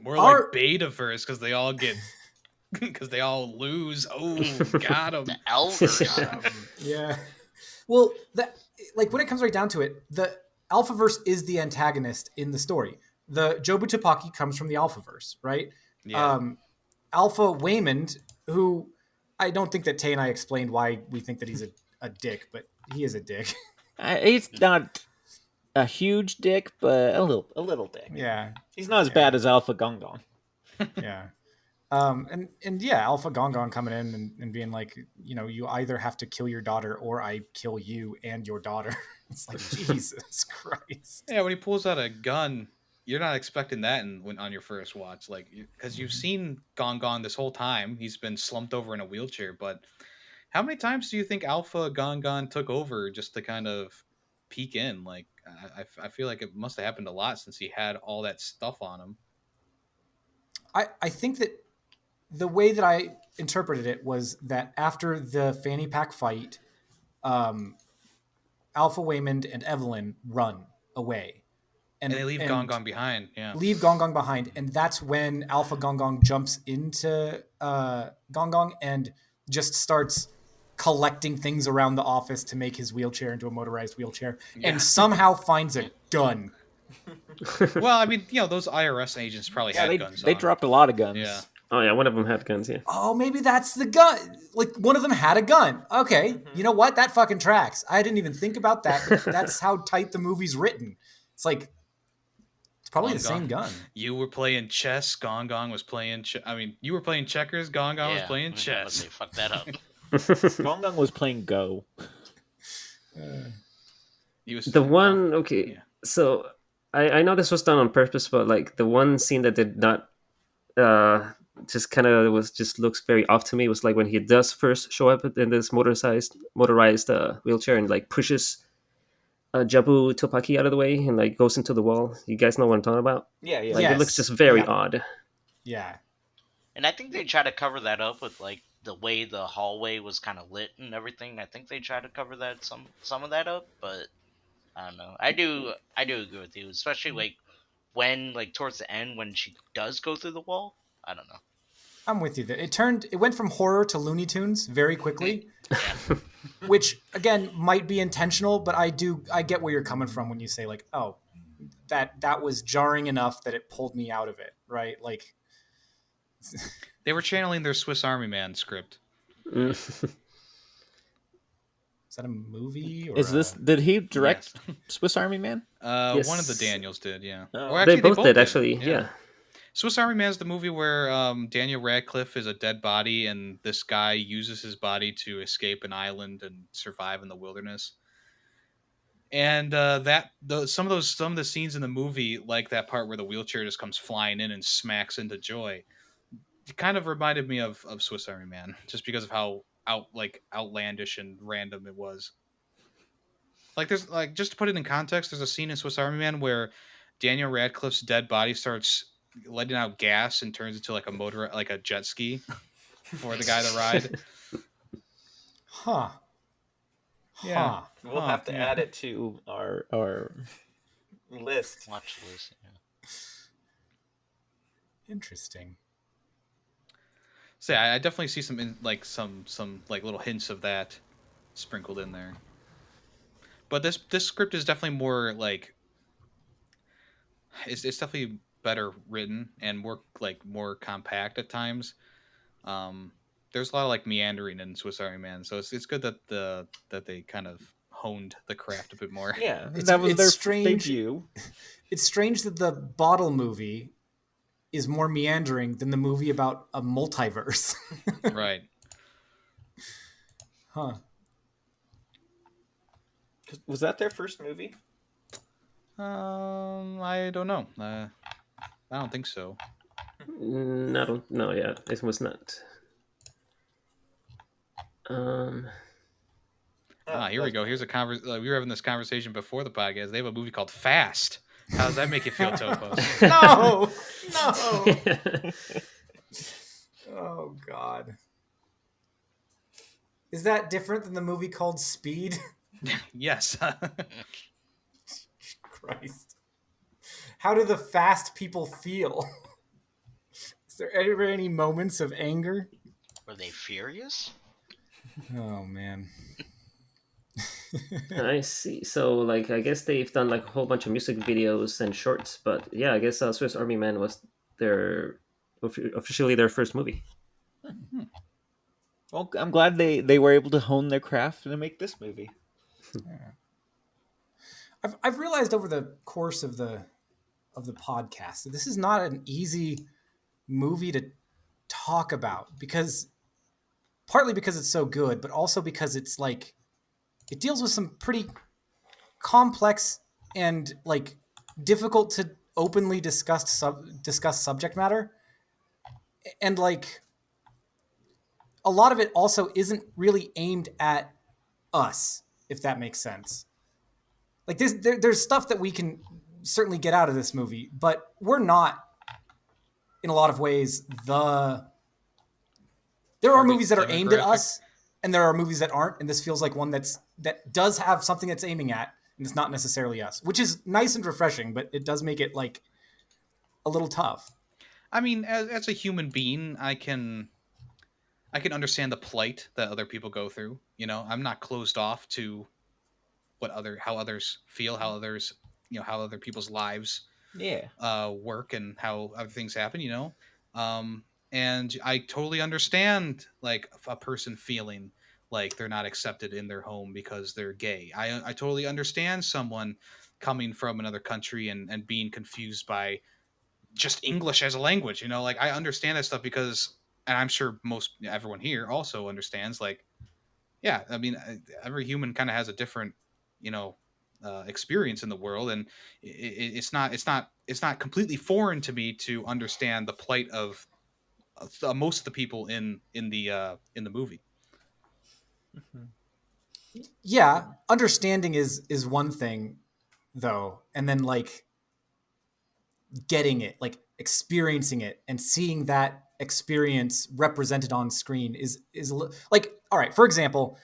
More our like Betaverse because they all get because they all lose. Oh, got him. The Elder got him. yeah. Well, that like when it comes right down to it, the Alphaverse is the antagonist in the story. The Jobu Tupaki comes from the Alphaverse, right? Yeah. Alpha Waymond, who I don't think that Tay and I explained why we think that he's a dick, but he is a dick. He's not a huge dick, but a little dick. Yeah, He's not as bad as Alpha Gong. yeah. And yeah, Alpha Gong coming in and being like, you either have to kill your daughter or I kill you and your daughter. It's like, Jesus Christ. Yeah, when he pulls out a gun, you're not expecting that when on your first watch, like, because you've seen Gong this whole time. He's been slumped over in a wheelchair, but how many times do you think Alpha Gong took over just to kind of peek in? Like, I feel like it must have happened a lot since he had all that stuff on him. I think that the way that I interpreted it was that after the fanny pack fight, Alpha Waymond and Evelyn run away. And they leave Gong behind. Yeah. Leave Gong behind. And that's when Alpha Gong jumps into Gong and just starts collecting things around the office to make his wheelchair into a motorized wheelchair, and somehow finds a gun. Well, I mean, those IRS agents probably had guns. They dropped a lot of guns. Yeah. Oh yeah, one of them had guns. Yeah. Oh, maybe that's the gun. Like, one of them had a gun. Okay, you know what? That fucking tracks. I didn't even think about that. But that's how tight the movie's written. It's like, it's probably the same gun. You were playing chess. Gong was playing. You were playing checkers. Gong was playing chess. They fucked that up. Gong was playing Go. He was the one. Okay, yeah. So I know this was done on purpose, but like the one scene that did not just kind of looks very off to me was like when he does first show up in this motorized wheelchair and like pushes Jabu Topaki out of the way and like goes into the wall. You guys know what I'm talking about? Yeah. Like, it looks just very odd. Yeah. And I think they try to cover that up with like the way the hallway was kind of lit and everything. I think they try to cover that some of that up, but I don't know. I do agree with you, especially like when like towards the end when she does go through the wall. I don't know. I'm with you. It went from horror to Looney Tunes very quickly, which again might be intentional, but I get where you're coming from when you say like, oh, that was jarring enough that it pulled me out of it, right? Like, they were channeling their Swiss Army Man script. Is that a movie? Or did he direct Swiss Army Man? Yes. One of the Daniels did, yeah. Or actually, they both did, actually, yeah. Swiss Army Man is the movie where Daniel Radcliffe is a dead body, and this guy uses his body to escape an island and survive in the wilderness. And some of the scenes in the movie, like that part where the wheelchair just comes flying in and smacks into Joy, it kind of reminded me of Swiss Army Man, just because of how outlandish and random it was. Like, there's like, just to put it in context, there's a scene in Swiss Army Man where Daniel Radcliffe's dead body starts letting out gas and turns into like a jet ski for the guy to ride. Huh. Yeah. We'll have to add it to our list. Watch list. Yeah. Interesting. So yeah, I definitely see some little hints of that sprinkled in there. But this script is definitely more like it's definitely better written and more compact at times. There's a lot of like meandering in Swiss Army Man, so it's good that they kind of honed the craft a bit more. Yeah, that was their strange view. It's strange that the Bottle movie is more meandering than the movie about a multiverse. Right. Huh. Was that their first movie? I don't know. I don't think so. No, yeah, it was not. Here we go. Here's a we were having this conversation before the podcast. They have a movie called Fast. How does that make you feel, Topos? No. Oh God. Is that different than the movie called Speed? Yes. Christ. How do the fast people feel? Is there ever any moments of anger? Were they furious? Oh man. I see. So, like, I guess they've done like a whole bunch of music videos and shorts, but yeah, I guess Swiss Army Man was officially their first movie. Well, I'm glad they were able to hone their craft and make this movie. I've realized over the course of the podcast that this is not an easy movie to talk about, because partly because it's so good, but also because it's like it deals with some pretty complex and like difficult to openly discuss subject matter, and like a lot of it also isn't really aimed at us, if that makes sense. Like there's stuff that we can certainly get out of this movie, but we're not in a lot of ways there are movies that are aimed at us and there are movies that aren't, and this feels like one that does have something that's aiming at, and it's not necessarily us, which is nice and refreshing, but it does make it like a little tough. I mean, as a human being, I can understand the plight that other people go through. You know, I'm not closed off to how others feel, how others, how other people's lives work, and how other things happen. And I totally understand like a person feeling like they're not accepted in their home because they're gay. I totally understand someone coming from another country and being confused by just English as a language. Like I understand that stuff because, and I'm sure everyone here also understands, like, yeah, I mean, every human kind of has a different, experience in the world, and it's not completely foreign to me to understand the plight of most of the people in the movie. Yeah, understanding is one thing, though, and then like getting it, like experiencing it and seeing that experience represented on screen is like, all right, for example,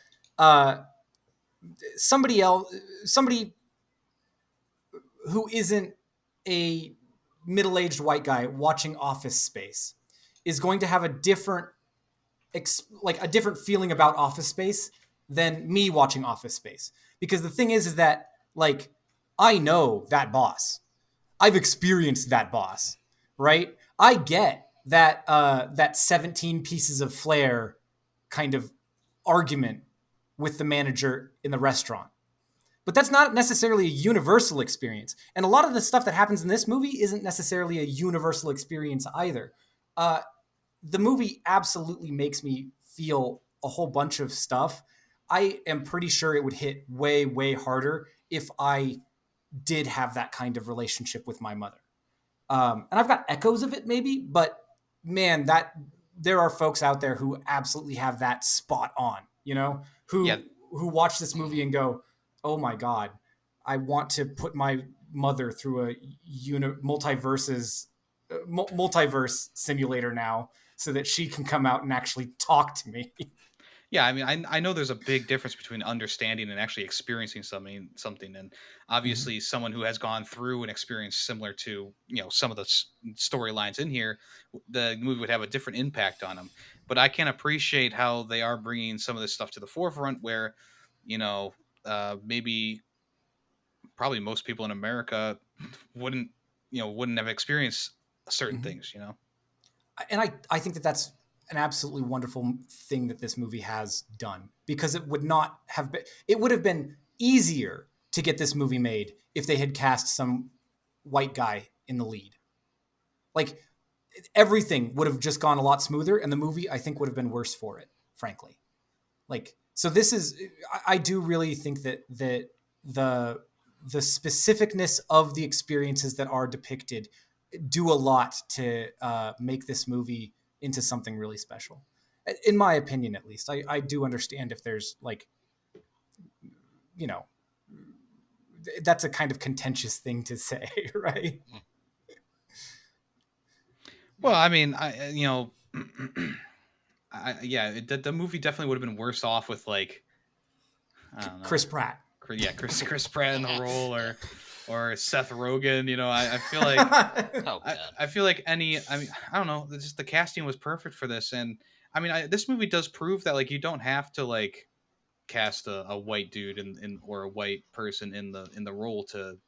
somebody who isn't a middle-aged white guy watching Office Space is going to have a different feeling about Office Space than me watching Office Space, because the thing is that like I know that boss, I've experienced that boss, right? I get that that 17 pieces of flair kind of argument with the manager in the restaurant. But that's not necessarily a universal experience. And a lot of the stuff that happens in this movie isn't necessarily a universal experience either. The movie absolutely makes me feel a whole bunch of stuff. I am pretty sure it would hit way, way harder if I did have that kind of relationship with my mother. And I've got echoes of it maybe, but man, that there are folks out there who absolutely have that spot on, who watch this movie and go, oh my God, I want to put my mother through a multiverse simulator now so that she can come out and actually talk to me. Yeah, I mean, I know there's a big difference between understanding and actually experiencing something, and obviously someone who has gone through an experience similar to some of the storylines in here, the movie would have a different impact on them. But I can appreciate how they are bringing some of this stuff to the forefront, where maybe probably most people in America wouldn't have experienced certain things. And I think that that's an absolutely wonderful thing that this movie has done, because it would have been easier to get this movie made if they had cast some white guy in the lead. Like everything would have just gone a lot smoother, and the movie I think would have been worse for it, frankly. Like, so this is, I do really think that the specificness of the experiences that are depicted do a lot to make this movie into something really special, in my opinion, at least. I do understand if there's like, that's a kind of contentious thing to say, right? Well, I mean, the movie definitely would have been worse off with like, I don't know, Chris Pratt. Yeah, Chris Pratt in the role, or Seth Rogen. I feel like I feel like I don't know. Just the casting was perfect for this, and I mean, this movie does prove that like you don't have to like cast a white dude or a white person in the role to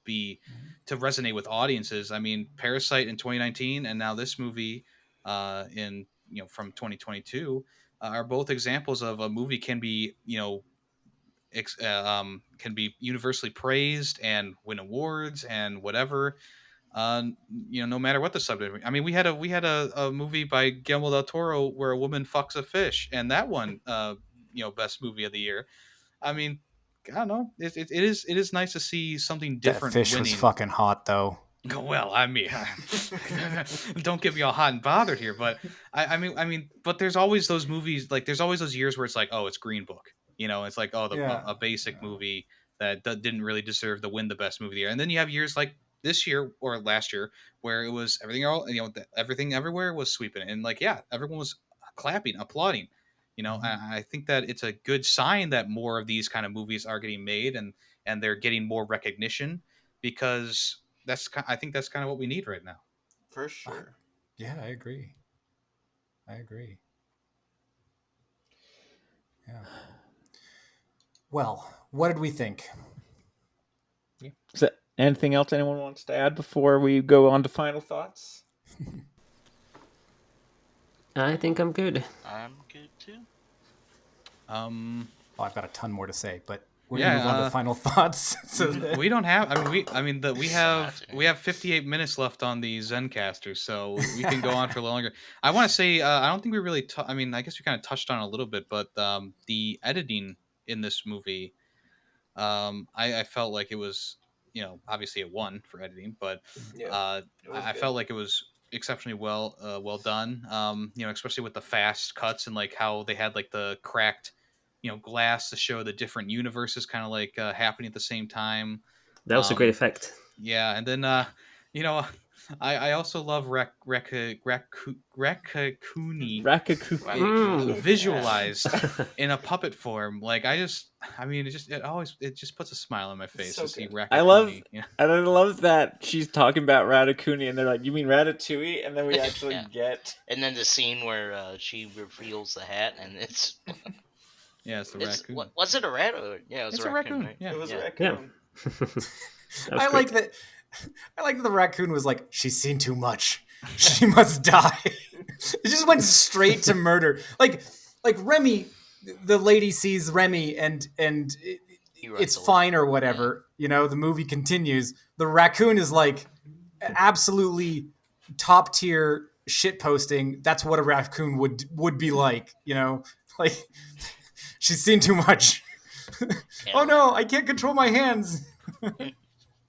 resonate with audiences. I mean, Parasite in 2019, and now this movie in from 2022 are both examples of a movie can be can be universally praised and win awards and whatever. uh, no matter what the subject. I mean, we had a movie by Guillermo del Toro where a woman fucks a fish, and that won best movie of the year. I mean, I don't know. It is nice to see something That different fish was winning. fucking hot though. Well, I mean, don't get me all hot and bothered here, but but there's always those movies, like there's always those years where it's like, oh, it's Green Book, it's like, oh, Yeah. a basic movie that didn't really deserve to win the best movie of the year, and then you have years like this year or last year where it was everything, everything everywhere was sweeping, and like, yeah, everyone was clapping, applauding. I think that it's a good sign that more of these kind of movies are getting made, and they're getting more recognition, because I think that's kind of what we need right now. For sure. Yeah, I agree. Yeah. Well, what did we think? Is there anything else anyone wants to add before we go on to final thoughts? I think I'm good. I'm good too. Well, I've got a ton more to say, but we're Yeah, gonna move on to final thoughts. So we don't have. We have 58 minutes left on the Zencaster, so we can go on for longer. I want to say, I don't think we really. I guess we kind of touched on it a little bit, but the editing in this movie, I felt like it was, obviously it won for editing, but I felt like it was exceptionally well done. Especially with the fast cuts and like how they had like the cracked, glass to show the different universes kind of like happening at the same time. That was a great effect. Yeah, and then I also love Raccacoonie visualized in a puppet form. Like it just puts a smile on my face so to see good. Raccacoonie. I love that she's talking about Ratatouille, and they're like, "You mean Ratatouille?" And then we actually get. And then the scene where she reveals the hat, and it's. Yeah, it's the raccoon. Was it a rat? Yeah, it was a raccoon. Right? Yeah, it was a raccoon. I like that. I like that the raccoon was like, she's seen too much. She must die. It just went straight to murder. Like Remy, the lady sees Remy and it's fine or whatever. Yeah. The movie continues. The raccoon is like absolutely top tier shit posting. That's what a raccoon would be like. Like she's seen too much. Oh no, I can't control my hands.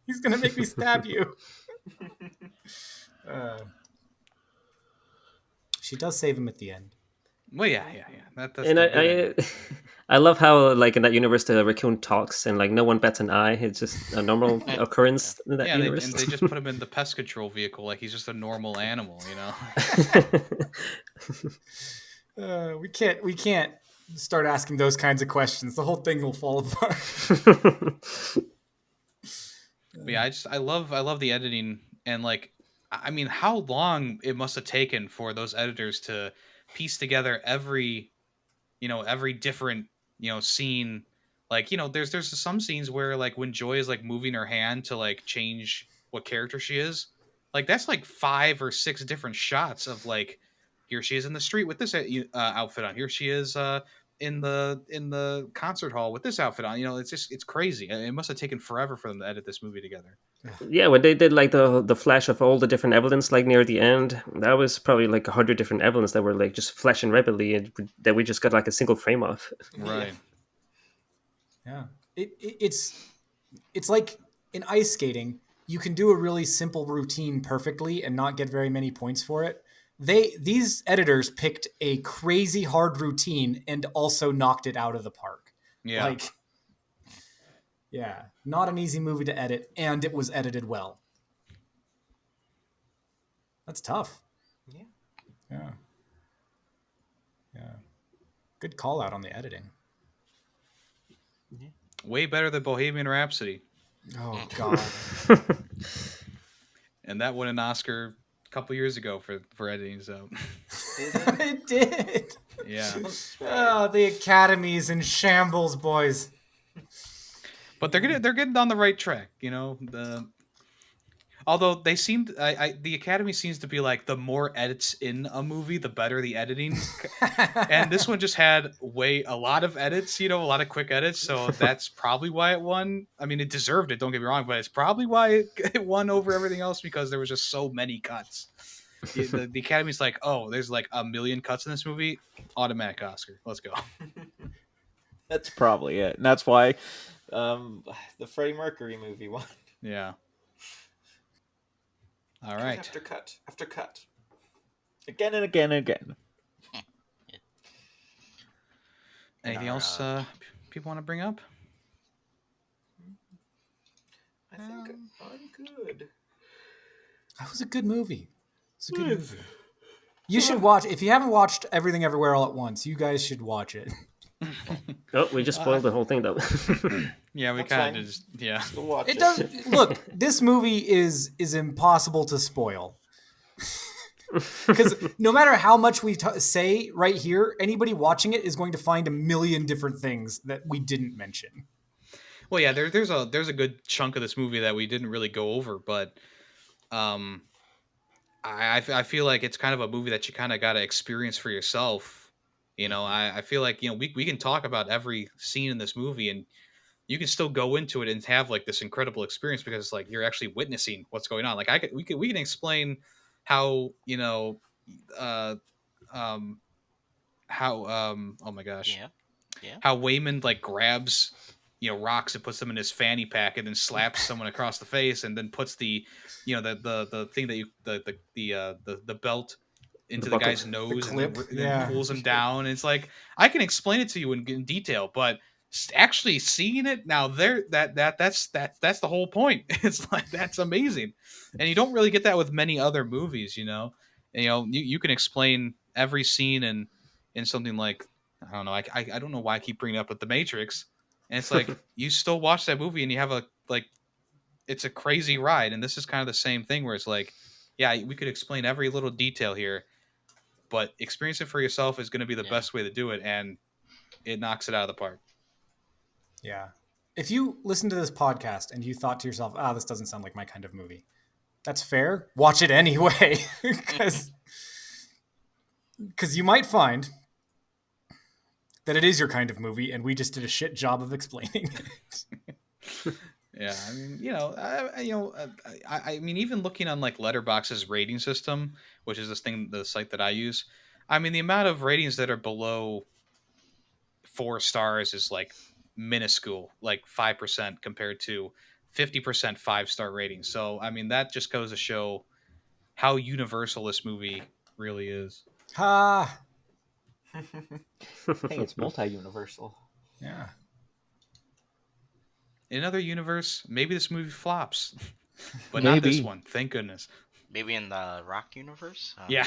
He's gonna make me stab you. She does save him at the end. Well, yeah. That's and I love how like in that universe the raccoon talks and like no one bats an eye. It's just a normal occurrence in that universe. And they just put him in the pest control vehicle like he's just a normal animal, We can't start asking those kinds of questions. The whole thing will fall apart. But yeah, I love the editing, and like, how long it must have taken for those editors to piece together every different scene. Like, there's some scenes where like when Joy is like moving her hand to like change what character she is, like that's like 5 or 6 different shots of like, here she is in the street with this outfit on. Here she is in the concert hall with this outfit on. It's crazy. It must have taken forever for them to edit this movie together. Yeah, when they did like the flash of all the different evidence, like near the end, that was probably like 100 different evidence that were like just flashing rapidly, and that we just got like a single frame of. Right. Yeah. It's like in ice skating, you can do a really simple routine perfectly and not get very many points for it. These editors picked a crazy hard routine and also knocked it out of the park. Yeah. Not an easy movie to edit, and it was edited well. That's tough. Yeah. Good call out on the editing. Way better than Bohemian Rhapsody. Oh God. And that won an Oscar couple years ago for editing, so It did. Yeah. Oh, the Academy's in shambles, boys. But they're getting on the right track, Although they seemed, the Academy seems to be like the more edits in a movie, the better the editing. And this one just had a lot of edits, a lot of quick edits. So that's probably why it won. I mean, it deserved it. Don't get me wrong, but it's probably why it won over everything else because there was just so many cuts. The Academy's like, oh, there's like a million cuts in this movie. Automatic Oscar. Let's go. That's probably it. And that's why the Freddie Mercury movie won. Yeah. All right. Cut after cut. Again and again and again. Anything else people want to bring up? I think I'm good. That was a good movie. It's a good movie. You should watch. If you haven't watched Everything Everywhere All at Once, you guys should watch it. Oh, we just spoiled the whole thing, though. Yeah, we kind of just watch it. Does look. This movie is impossible to spoil because no matter how much we say right here, anybody watching it is going to find a million different things that we didn't mention. Well, yeah, there's a good chunk of this movie that we didn't really go over, but I feel like it's kind of a movie that you kind of got to experience for yourself. I feel like we can talk about every scene in this movie and you can still go into it and have like this incredible experience because it's like you're actually witnessing what's going on. Like we can explain how oh my gosh, how Waymond like grabs rocks and puts them in his fanny pack and then slaps someone across the face and then puts the the thing that the belt into the guy's nose and then pulls him down. And it's like I can explain it to you in detail, but actually seeing it now that's the whole point. It's like that's amazing, and you don't really get that with many other movies. You can explain every scene in something like I don't know. I don't know why I keep bringing it up with The Matrix, and it's like you still watch that movie and you have it's a crazy ride, and this is kind of the same thing where it's like, yeah, we could explain every little detail here, but experience it for yourself is going to be the best way to do it, and it knocks it out of the park. Yeah. If you listen to this podcast and you thought to yourself, this doesn't sound like my kind of movie, that's fair. Watch it anyway, because you might find that it is your kind of movie, and we just did a shit job of explaining it. Yeah, I mean, I mean, even looking on like Letterboxd's rating system, which is the site that I use. I mean, the amount of ratings that are below 4 stars is like minuscule, like 5% compared to 50% 5-star ratings. So, I mean, that just goes to show how universal this movie really is. Ha! I think it's multi-universal. Yeah. In another universe, maybe this movie flops, but not this one. Thank goodness. Maybe in the Rock universe. Yeah.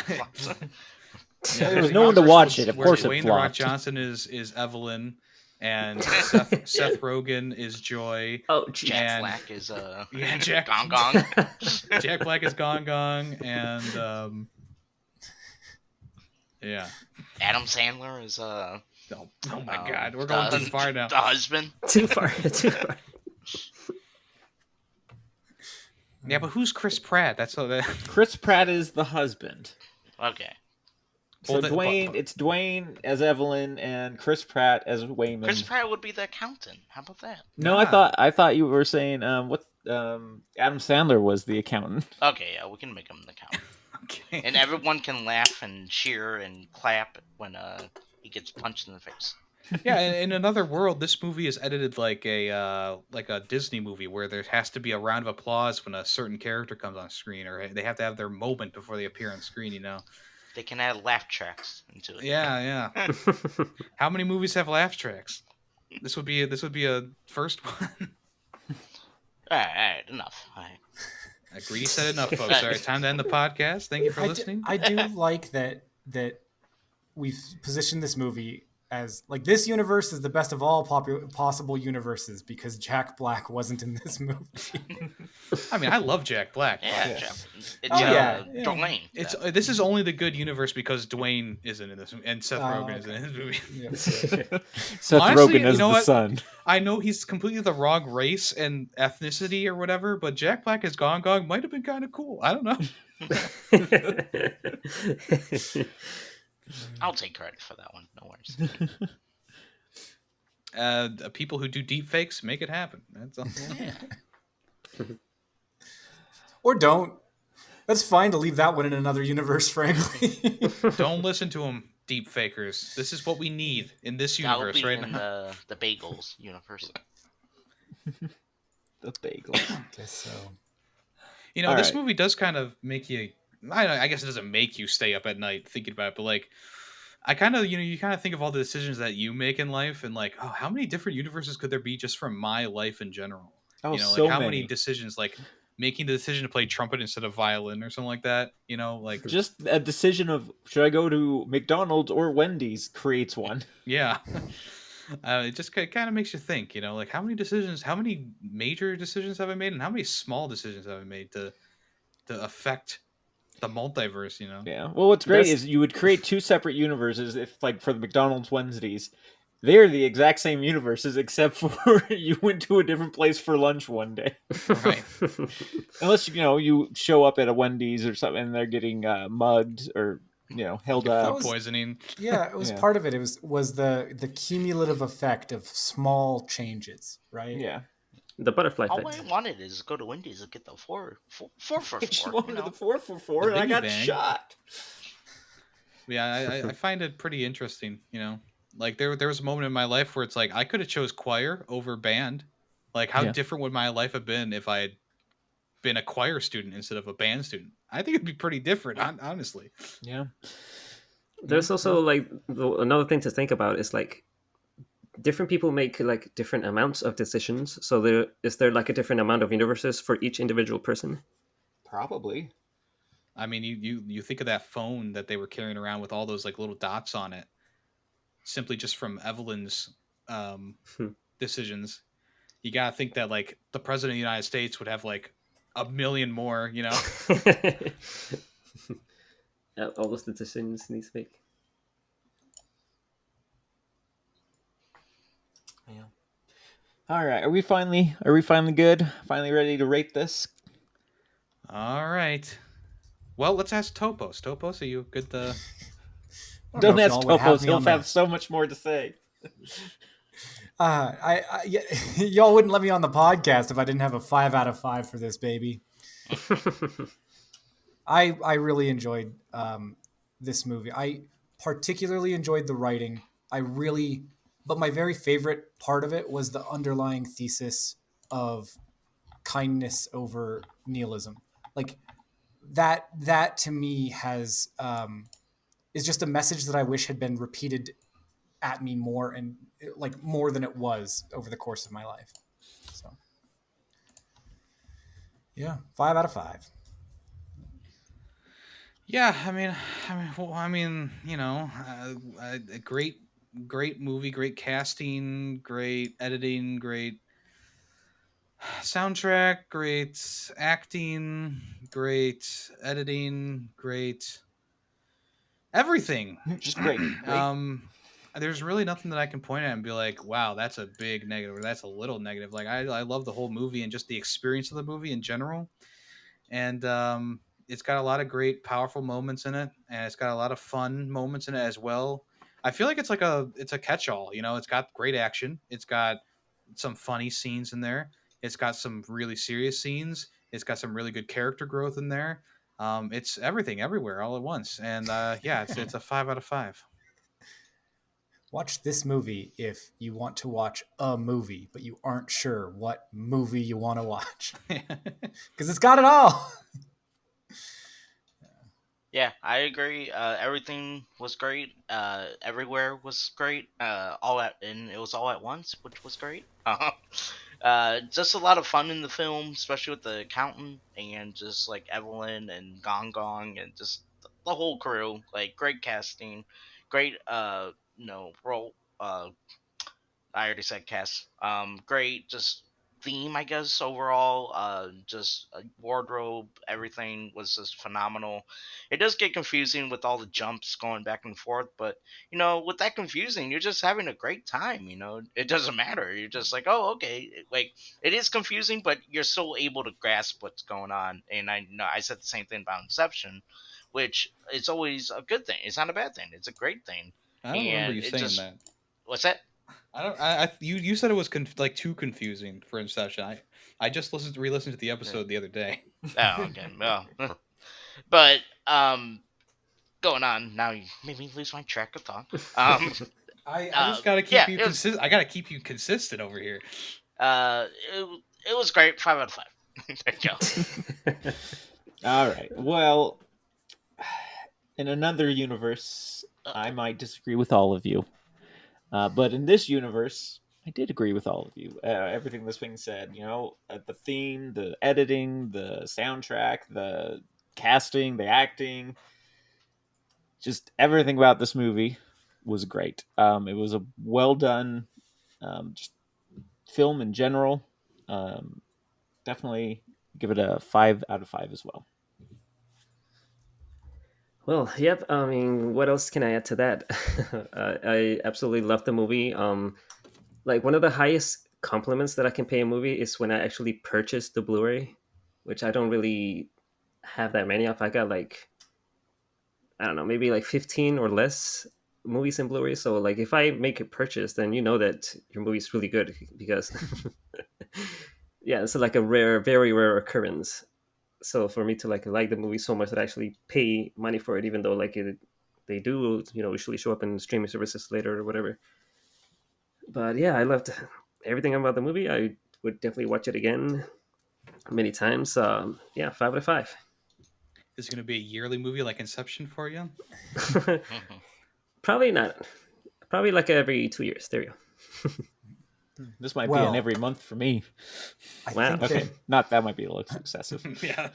There was no one to watch it. Of course, it Dwayne flopped. The Rock Johnson is Evelyn, and Seth Rogen is Joy. Oh, Jack Black is Jack Gong Gong. Jack Black is Gong Gong, and yeah. Adam Sandler is Oh my God, we're going too far now. The husband. Too far. Too far. Yeah, but who's Chris Pratt? Chris Pratt is the husband. Okay. So it's Dwayne as Evelyn and Chris Pratt as Waymond. Chris Pratt would be the accountant. How about that? No, I thought you were saying Adam Sandler was the accountant. Okay, yeah, we can make him the accountant. Okay. And everyone can laugh and cheer and clap when he gets punched in the face. Yeah, in another world, this movie is edited like a Disney movie where there has to be a round of applause when a certain character comes on screen, or they have to have their moment before they appear on screen. They can add laugh tracks into it. Yeah. How many movies have laugh tracks? This would be a first one. All right, enough. All right. Greedy said enough, folks. All right, time to end the podcast. Thank you for listening. I do like that we've positioned this movie as like this universe is the best of all possible universes because Jack Black wasn't in this movie. I mean, I love Jack Black. Yeah, But Jeff. It's yeah. Dwayne. it's this is only the good universe because Dwayne isn't in this movie and Seth Rogen isn't okay. in this movie. Yeah. Seth Honestly, Rogen as you know the what? son. I know he's completely the wrong race and ethnicity or whatever, but Jack Black as Gong Gong might have been kind of cool. I don't know. I'll take credit for that one. No worries. People who do deep fakes make it happen. That's all. Yeah. Or don't. That's fine to leave that one in another universe, frankly. Don't listen to them, deep fakers. This is what we need in this That'll universe be right in now. the Bagels universe. The bagel. Guess so. You know, All this right. movie does kind of make you. I guess it doesn't make you stay up at night thinking about it, but like, I kind of, you kind of think of all the decisions that you make in life, and like, oh, how many different universes could there be just from my life in general? Oh, Like so how many many. decisions, like making the decision to play trumpet instead of violin or something like that. You know, like Just a decision of should I go to McDonald's or Wendy's creates one. yeah. It just kind of makes you think, you know, like how many major decisions have I made, and how many small decisions have I made to affect the multiverse, you know? Yeah. Well, what's great That's- is you would create two separate universes if, like, for the McDonald's Wednesdays, they're the exact same universes except for you went to a different place for lunch one day. Right. Unless you show up at a Wendy's or something and they're getting mugged or held Food up. poisoning. Yeah, it was Yeah. part of it. It was the cumulative effect of small changes, right? Yeah. The butterfly All effect. I wanted is to go to Wendy's and get the four for I just four. wanted You know? the 4 for 4 The and I Biggie got Bang. shot. Yeah, I find it pretty interesting, you know. Like there was a moment in my life where it's like I could have chose choir over band. Like how Yeah. different would my life have been if I had been a choir student instead of a band student? I think it'd be pretty different, honestly. Yeah. There's also like another thing to think about is like different people make like different amounts of decisions. So there like a different amount of universes for each individual person. Probably. I mean, you think of that phone that they were carrying around with all those like little dots on it, simply just from Evelyn's decisions. You gotta think that like the president of the United States would have like a million more, you know. All those decisions he needs to make. Yeah. All right. Are we finally good? Finally ready to rate this? All right. Well, let's ask Topos. Topos, are you good? I Don't know if ask y'all would have Topos. me He'll on the- have so much more to say. Y'all wouldn't let me on the podcast if I didn't have a 5 out of 5 for this baby. I really enjoyed this movie. I particularly enjoyed the writing. But my very favorite part of it was the underlying thesis of kindness over nihilism. Like that to me has is just a message that I wish had been repeated at me more and like more than it was over the course of my life. So yeah, 5 out of 5. Yeah, I mean, you know, a great movie, great casting, great editing, great soundtrack, great acting, great editing, great everything. Just great. There's really nothing that I can point at and be like, wow, that's a big negative or that's a little negative. Like I love the whole movie and just the experience of the movie in general. And it's got a lot of great, powerful moments in it, and it's got a lot of fun moments in it as well. I feel like it's a catch-all. You know, it's got great action. It's got some funny scenes in there. It's got some really serious scenes. It's got some really good character growth in there. It's everything, everywhere, all at once. And yeah, it's a 5 out of 5. Watch this movie if you want to watch a movie, but you aren't sure what movie you want to watch. Because it's got it all. Yeah, I agree. Everything was great. Everywhere was great. And it was all at once, which was great. Just a lot of fun in the film, especially with the accountant and just like Evelyn and Gong Gong and just the whole crew. Like great casting, great role I already said cast. Great, just theme, I guess overall. Just wardrobe, everything was just phenomenal. It does get confusing with all the jumps going back and forth, but with that confusing, you're just having a great time. It doesn't matter. You're just like, oh, okay. Like it is confusing, but you're still able to grasp what's going on. And I know I said the same thing about Inception, which is always a good thing. It's not a bad thing. It's a great thing. I don't remember And you it saying just that. what's that? I don't. You said it was like too confusing for Inception. I just re-listened to the episode the other day. Oh, okay. Well, but going on now, you made me lose my track of thought. I just gotta keep yeah, you it was consistent. I gotta keep you consistent over here. it was great. 5 out of 5. There you go. All right. Well, in another universe, I might disagree with all of you. But in this universe, I did agree with all of you. Everything that's being said, the theme, the editing, the soundtrack, the casting, the acting, just everything about this movie was great. It was a well done just film in general. Definitely give it a 5 out of 5 as well. Well, yep. I mean, what else can I add to that? I absolutely love the movie. Like one of the highest compliments that I can pay a movie is when I actually purchase the Blu-ray, which I don't really have that many of. I got like, I don't know, maybe like 15 or less movies in Blu-ray. So like if I make a purchase, then you know that your movie's really good because yeah, it's like a very rare occurrence. So for me to like the movie so much that I actually pay money for it, even though like they do usually show up in streaming services later or whatever. But yeah, I loved everything about the movie. I would definitely watch it again many times. Yeah, 5 out of 5. Is it gonna be a yearly movie like Inception for you? Probably not. Probably like every 2 years. There you go. This might be an every month for me. Wow. Okay, not that might be a little excessive. Yeah.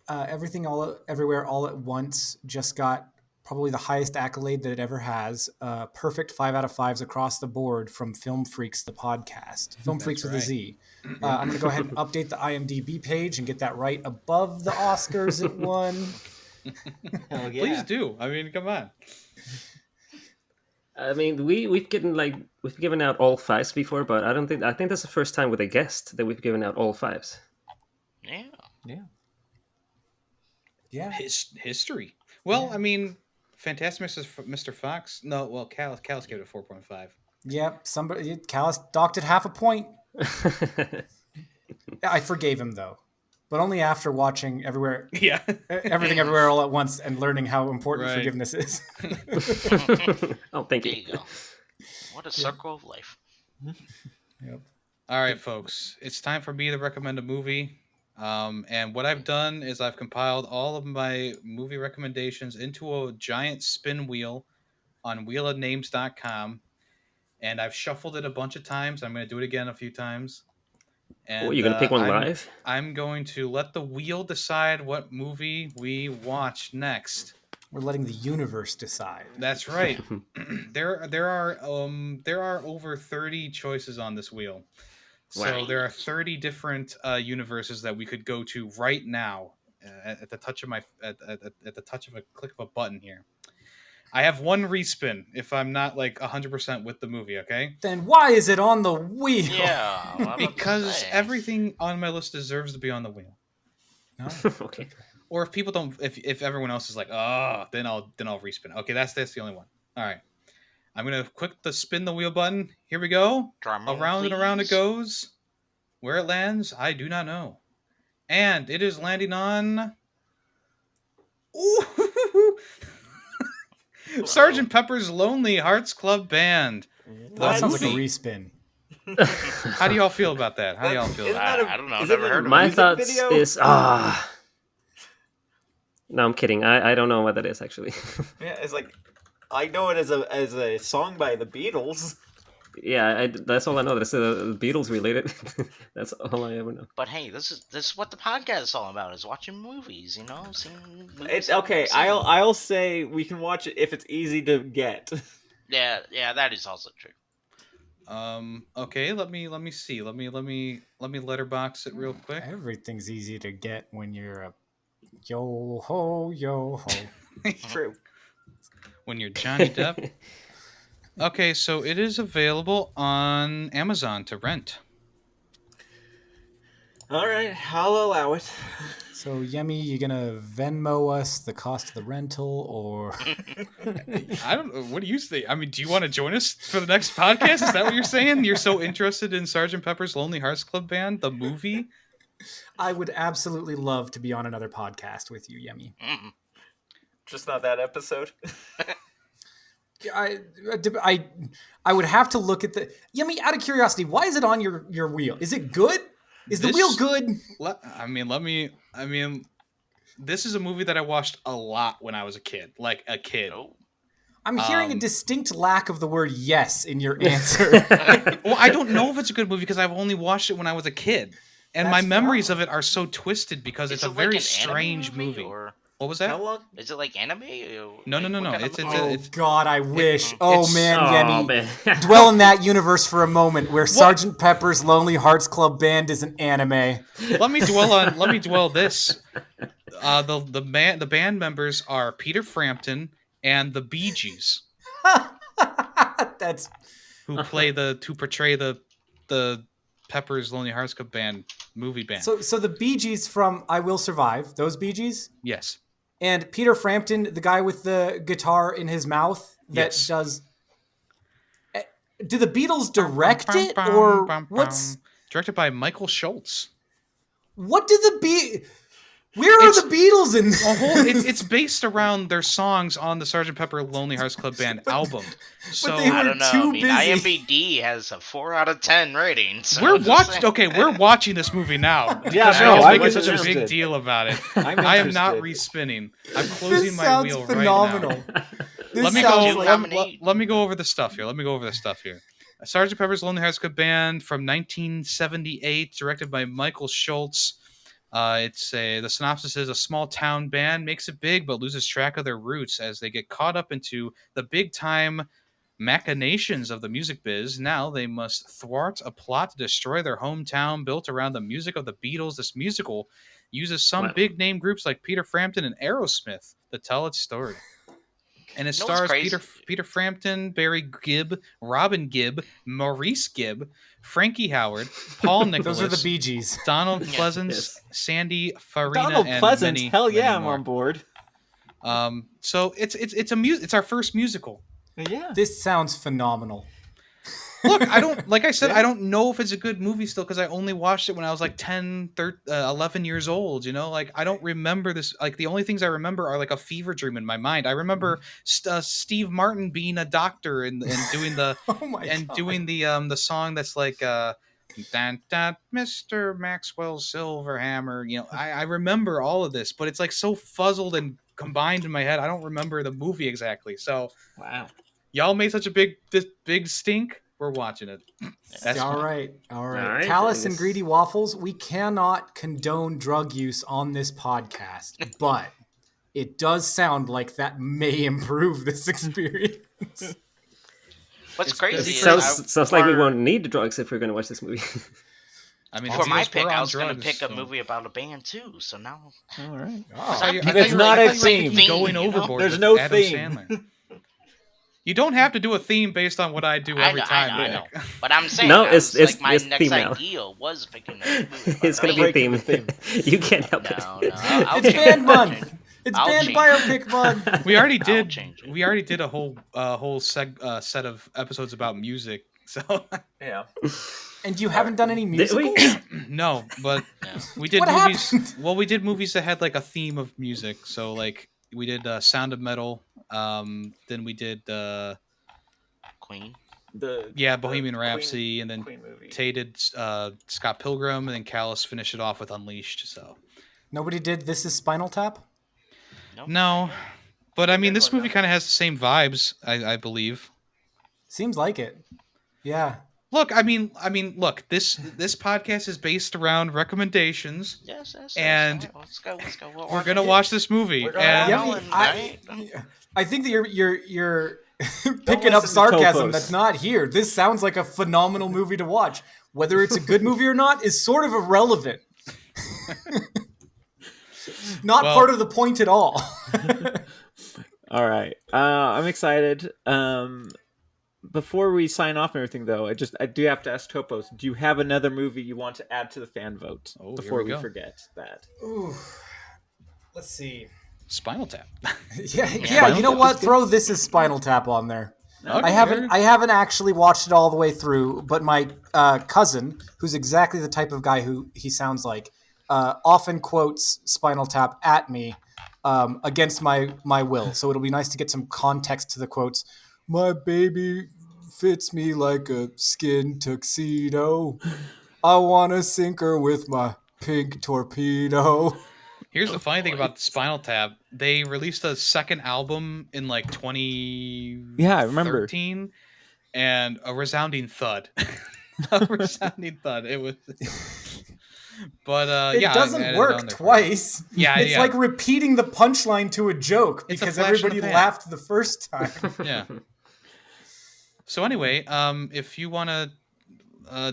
Everything all everywhere all at once just got probably the highest accolade that it ever has. Perfect 5 out of 5s across the board from Film Freakz, the podcast. Film Freakz with a Z. I'm going to go ahead and update the IMDb page and get that right above the Oscars it won. Hell yeah. Please do. I mean, come on. I mean, we've given out all 5s before, but I think that's the first time with a guest that we've given out all 5s. Yeah. History. Well, I mean, Fantastic Mr. Fox. No, well, Callis gave it a 4.5. Yep. Callis docked it half a point. I forgave him though, but only after watching everything everywhere all at once and learning how important forgiveness is. Oh, thank you. There you go. What a circle of life. Yep. All right, folks. It's time for me to recommend a movie. And what I've done is I've compiled all of my movie recommendations into a giant spin wheel on wheelofnames.com. And I've shuffled it a bunch of times. I'm going to do it again a few times. And you're going to pick one live? I'm going to let the wheel decide what movie we watch next. We're letting the universe decide. That's right. There are over 30 choices on this wheel. So there are 30 different universes that we could go to right now at the touch of a click of a button here. I have one respin if I'm not like 100% with the movie, okay? Then why is it on the wheel? Yeah. Because everything on my list deserves to be on the wheel. No? Okay. Or if people don't, if everyone else is like, then I'll respin. Okay, that's the only one. All right. I'm going to click the spin the wheel button. Here we go. Around and around it goes. Where it lands, I do not know. And it is landing on... Ooh! Sgt. Pepper's Lonely Hearts Club Band. That sounds like a respin. How do y'all feel about that? I don't know. I've Is never it heard of My it. thoughts video? is No, I'm kidding. I don't know what that is actually. Yeah, it's like I know it as a song by the Beatles. Yeah, that's all I know. That's Beatles related. That's all I ever know. But hey, this is what the podcast is all about: is watching movies. Seeing movies. It's okay. I'll say we can watch it if it's easy to get. Yeah, that is also true. Okay, let me see. Let me letterbox it real quick. Everything's easy to get when you're a yo ho yo ho. True. When you're Johnny Depp. Okay, so it is available on Amazon to rent. All right, I'll allow it. So Yemmy, you gonna Venmo us the cost of the rental, or I don't know. What do you think? I mean, do you want to join us for the next podcast? Is that what you're saying? You're so interested in Sgt. Pepper's Lonely Hearts Club Band, the movie? I would absolutely love to be on another podcast with you, Yemmy. Just not that episode. I would have to look at the Yemmy. Out of curiosity, why is it on your wheel? Is it good? Is the wheel good? This is a movie that I watched a lot when I was a kid, like a kid. Oh. I'm hearing a distinct lack of the word yes in your answer. Well, I don't know if it's a good movie because I've only watched it when I was a kid. And That's my memories fine. of it are so twisted because it's a like very an strange anime movie. Or... What was that? How long? Is it like anime? No. Oh God, I wish. Oh it's- man, Oh, Yemmy. man. Dwell in that universe for a moment where Sgt. Pepper's Lonely Hearts Club Band is an anime. Let me dwell this. The band members are Peter Frampton and the Bee Gees, That's who portray the Pepper's Lonely Hearts Club Band movie band. so the Bee Gees from I Will Survive, those Bee Gees, Yes. and Peter Frampton, the guy with the guitar in his mouth that Yes. does. Do the Beatles direct it, or what's directed by Michael Schultz? what do the Be? Where are It's- the Beatles in? It's based around their songs on the Sgt. Pepper Lonely Hearts Club Band album. So they I were don't know. too I mean, busy. IMDb has a 4 out of 10 rating. So we're I'm just watching. saying. Okay, we're watching this movie now. Yeah, Because no, you're I'm making such a big interested. deal about it. I'm I am not interested. respinning. I'm closing This my sounds wheel phenomenal. right now. This Let me sounds go. like Let me go over the stuff here. Sgt. Pepper's Lonely Hearts Club Band from 1978, directed by Michael Schultz. The synopsis is: a small town band makes it big but loses track of their roots as they get caught up into the big time machinations of the music biz. Now they must thwart a plot to destroy their hometown built around the music of the Beatles. This musical uses some Wow. big name groups like Peter Frampton and Aerosmith to tell its story. And it You know what's stars crazy? Peter Frampton, Barry Gibb, Robin Gibb, Maurice Gibb, Frankie Howard, Paul Nicholas, those are the Bee Gees. Donald Yeah. Pleasance, Yes. Sandy Farina, Donald and Pleasance. many, Hell yeah, many I'm more. on board. So it's our first musical. Yeah. This sounds phenomenal. Look, I don't know if it's a good movie still because I only watched it when I was like 10, 11 years old, you know? Like, I don't remember this. Like, the only things I remember are like a fever dream in my mind. I remember Steve Martin being a doctor and doing the Oh my God. doing the song that's like Dan, Dan, Mr. Maxwell Silverhammer. You know, I remember all of this, but it's like so fuzzled and combined in my head. I don't remember the movie exactly. So Wow. y'all made such a big stink. We're watching it. That's All fine. right. All right, Callous I and guess- greedy waffles. We cannot condone drug use on this podcast, but it does sound like that may improve this experience. What's It's crazy good. is Sounds like we for- won't need the drugs if we're going to watch this movie. I mean, For it's my because we're pick, on I was going to drugs, pick a so- movie about a band too. So now All right. Oh. I thought you It's were not like- a I thought you were theme, Going you know? overboard. There's with no Adam theme. Sandler. You don't have to do a theme based on what I do every time. I Nick. know. But I'm saying, No, I it's- was, like, it's- my it's next theme now. idea was picking a movie. It's going to about be a a band. theme. the You can't help No, it. I'll It's change band it. month. It's I'll band change biopic month. We already I'll did. change it. We already did a whole set of episodes about music. So Yeah. And you haven't done any Did we? musicals? no, but No. we did What movies. happened? Well, we did movies that had like a theme of music. So like we did Sound of Metal. Then we did Queen. Bohemian the Rhapsody, and then Queen movie. Tay did Scott Pilgrim, and then Callus finished it off with Unleashed. So Nobody did This Is Spinal Tap? Nope. no, but I mean Good this one, movie though. kind of has the same vibes. I believe. Seems like it. Yeah. Look, I mean, look. This podcast is based around recommendations. Yes. And all right, let's go. We're gonna watch this movie, We're gonna and watch Yemmy, Right? I think that picking up listen to sarcasm Topos. that's not here. This sounds like a phenomenal movie to watch. Whether it's a good movie or not is sort of irrelevant. Not Well- part of the point at all. All right. I'm excited. Before we sign off and everything, though, I do have to ask Topos, do you have another movie you want to add to the fan vote Oh, here before we we go. forget that? Ooh, let's see. Spinal Tap. Yeah, Spinal you know Tap what? is good. Throw This Is Spinal Tap on there. Okay, I haven't actually watched it all the way through, but my cousin, who's exactly the type of guy who he sounds like, often quotes Spinal Tap at me against my will. So it'll be nice to get some context to the quotes. My baby fits me like a skin tuxedo. I want to sink her with my pink torpedo. Here's the funny thing about Spinal Tap. They released a second album in like 2013, Yeah, I remember. and a resounding thud. A resounding thud. It was. But It yeah, I doesn't added it work on there for you. twice. Yeah, it's yeah. like repeating the punchline to a joke It's a because flash in the everybody pan. laughed the first time. Yeah. So anyway, if you want to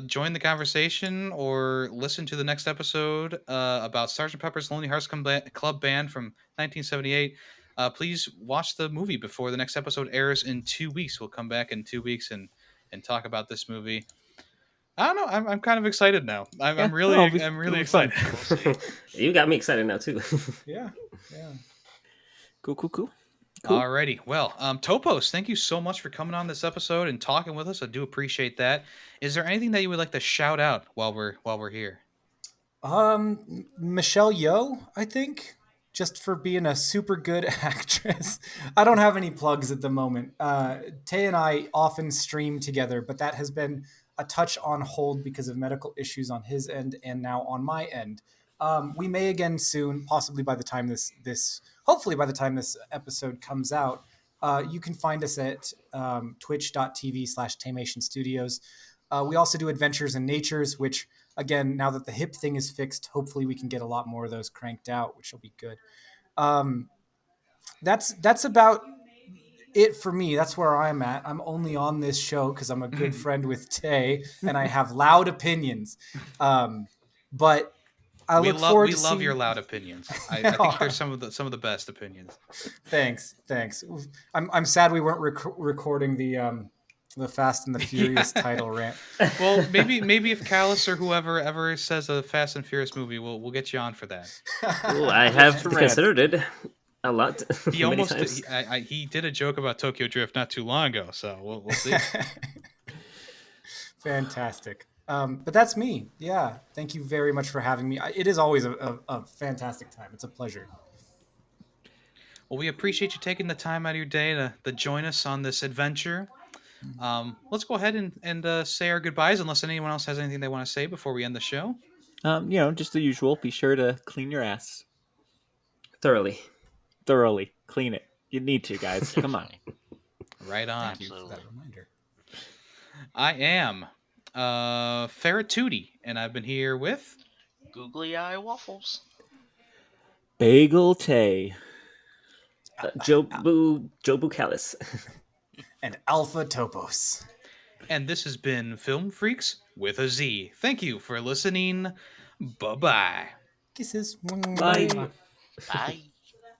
join the conversation or listen to the next episode about Sgt. Pepper's Lonely Hearts Club Band from 1978, please watch the movie before the next episode airs in 2 weeks. We'll come back in 2 weeks and talk about this movie. I don't know. I'm kind of excited now. I'm really it'll be fun. excited. You got me excited now too. Yeah. Cool. Alrighty. Well, Topos, thank you so much for coming on this episode and talking with us. I do appreciate that. Is there anything that you would like to shout out while we're here? Michelle Yeoh, I think, just for being a super good actress. I don't have any plugs at the moment. Tay and I often stream together, but that has been a touch on hold because of medical issues on his end and now on my end. We may again soon, possibly by the time hopefully by the time this episode comes out. You can find us at twitch.tv/Taymation Studios. We also do Adventures in Natures, which, again, now that the hip thing is fixed, hopefully we can get a lot more of those cranked out, which will be good. That's about it for me. That's where I'm at. I'm only on this show because I'm a good friend with Tay, and I have loud opinions. But I look forward to love seeing... your loud opinions. I think they're some of the best opinions. Thanks. I'm sad we weren't recording the Fast and the Furious title rant. Well, maybe if Callus or whoever ever says a Fast and Furious movie, we'll get you on for that. Ooh, I have considered it a lot. He almost he did a joke about Tokyo Drift not too long ago, so we'll see. Fantastic. But that's me. Yeah. Thank you very much for having me. It is always a fantastic time. It's a pleasure. Well, we appreciate you taking the time out of your day to join us on this adventure. Let's go ahead and say our goodbyes, unless anyone else has anything they want to say before we end the show. Just the usual. Be sure to clean your ass Thoroughly. Clean it. You need to, guys. Come on. Right on. Thank you for that reminder. I am Ferret Tootie, and I've been here with Googly Eye Waffles. Bagel Tay. Jobu Callis. And Alpha Topos. and this has been Film Freakz with a Z. Thank you for listening. Bye-bye. Kisses. Bye. Bye.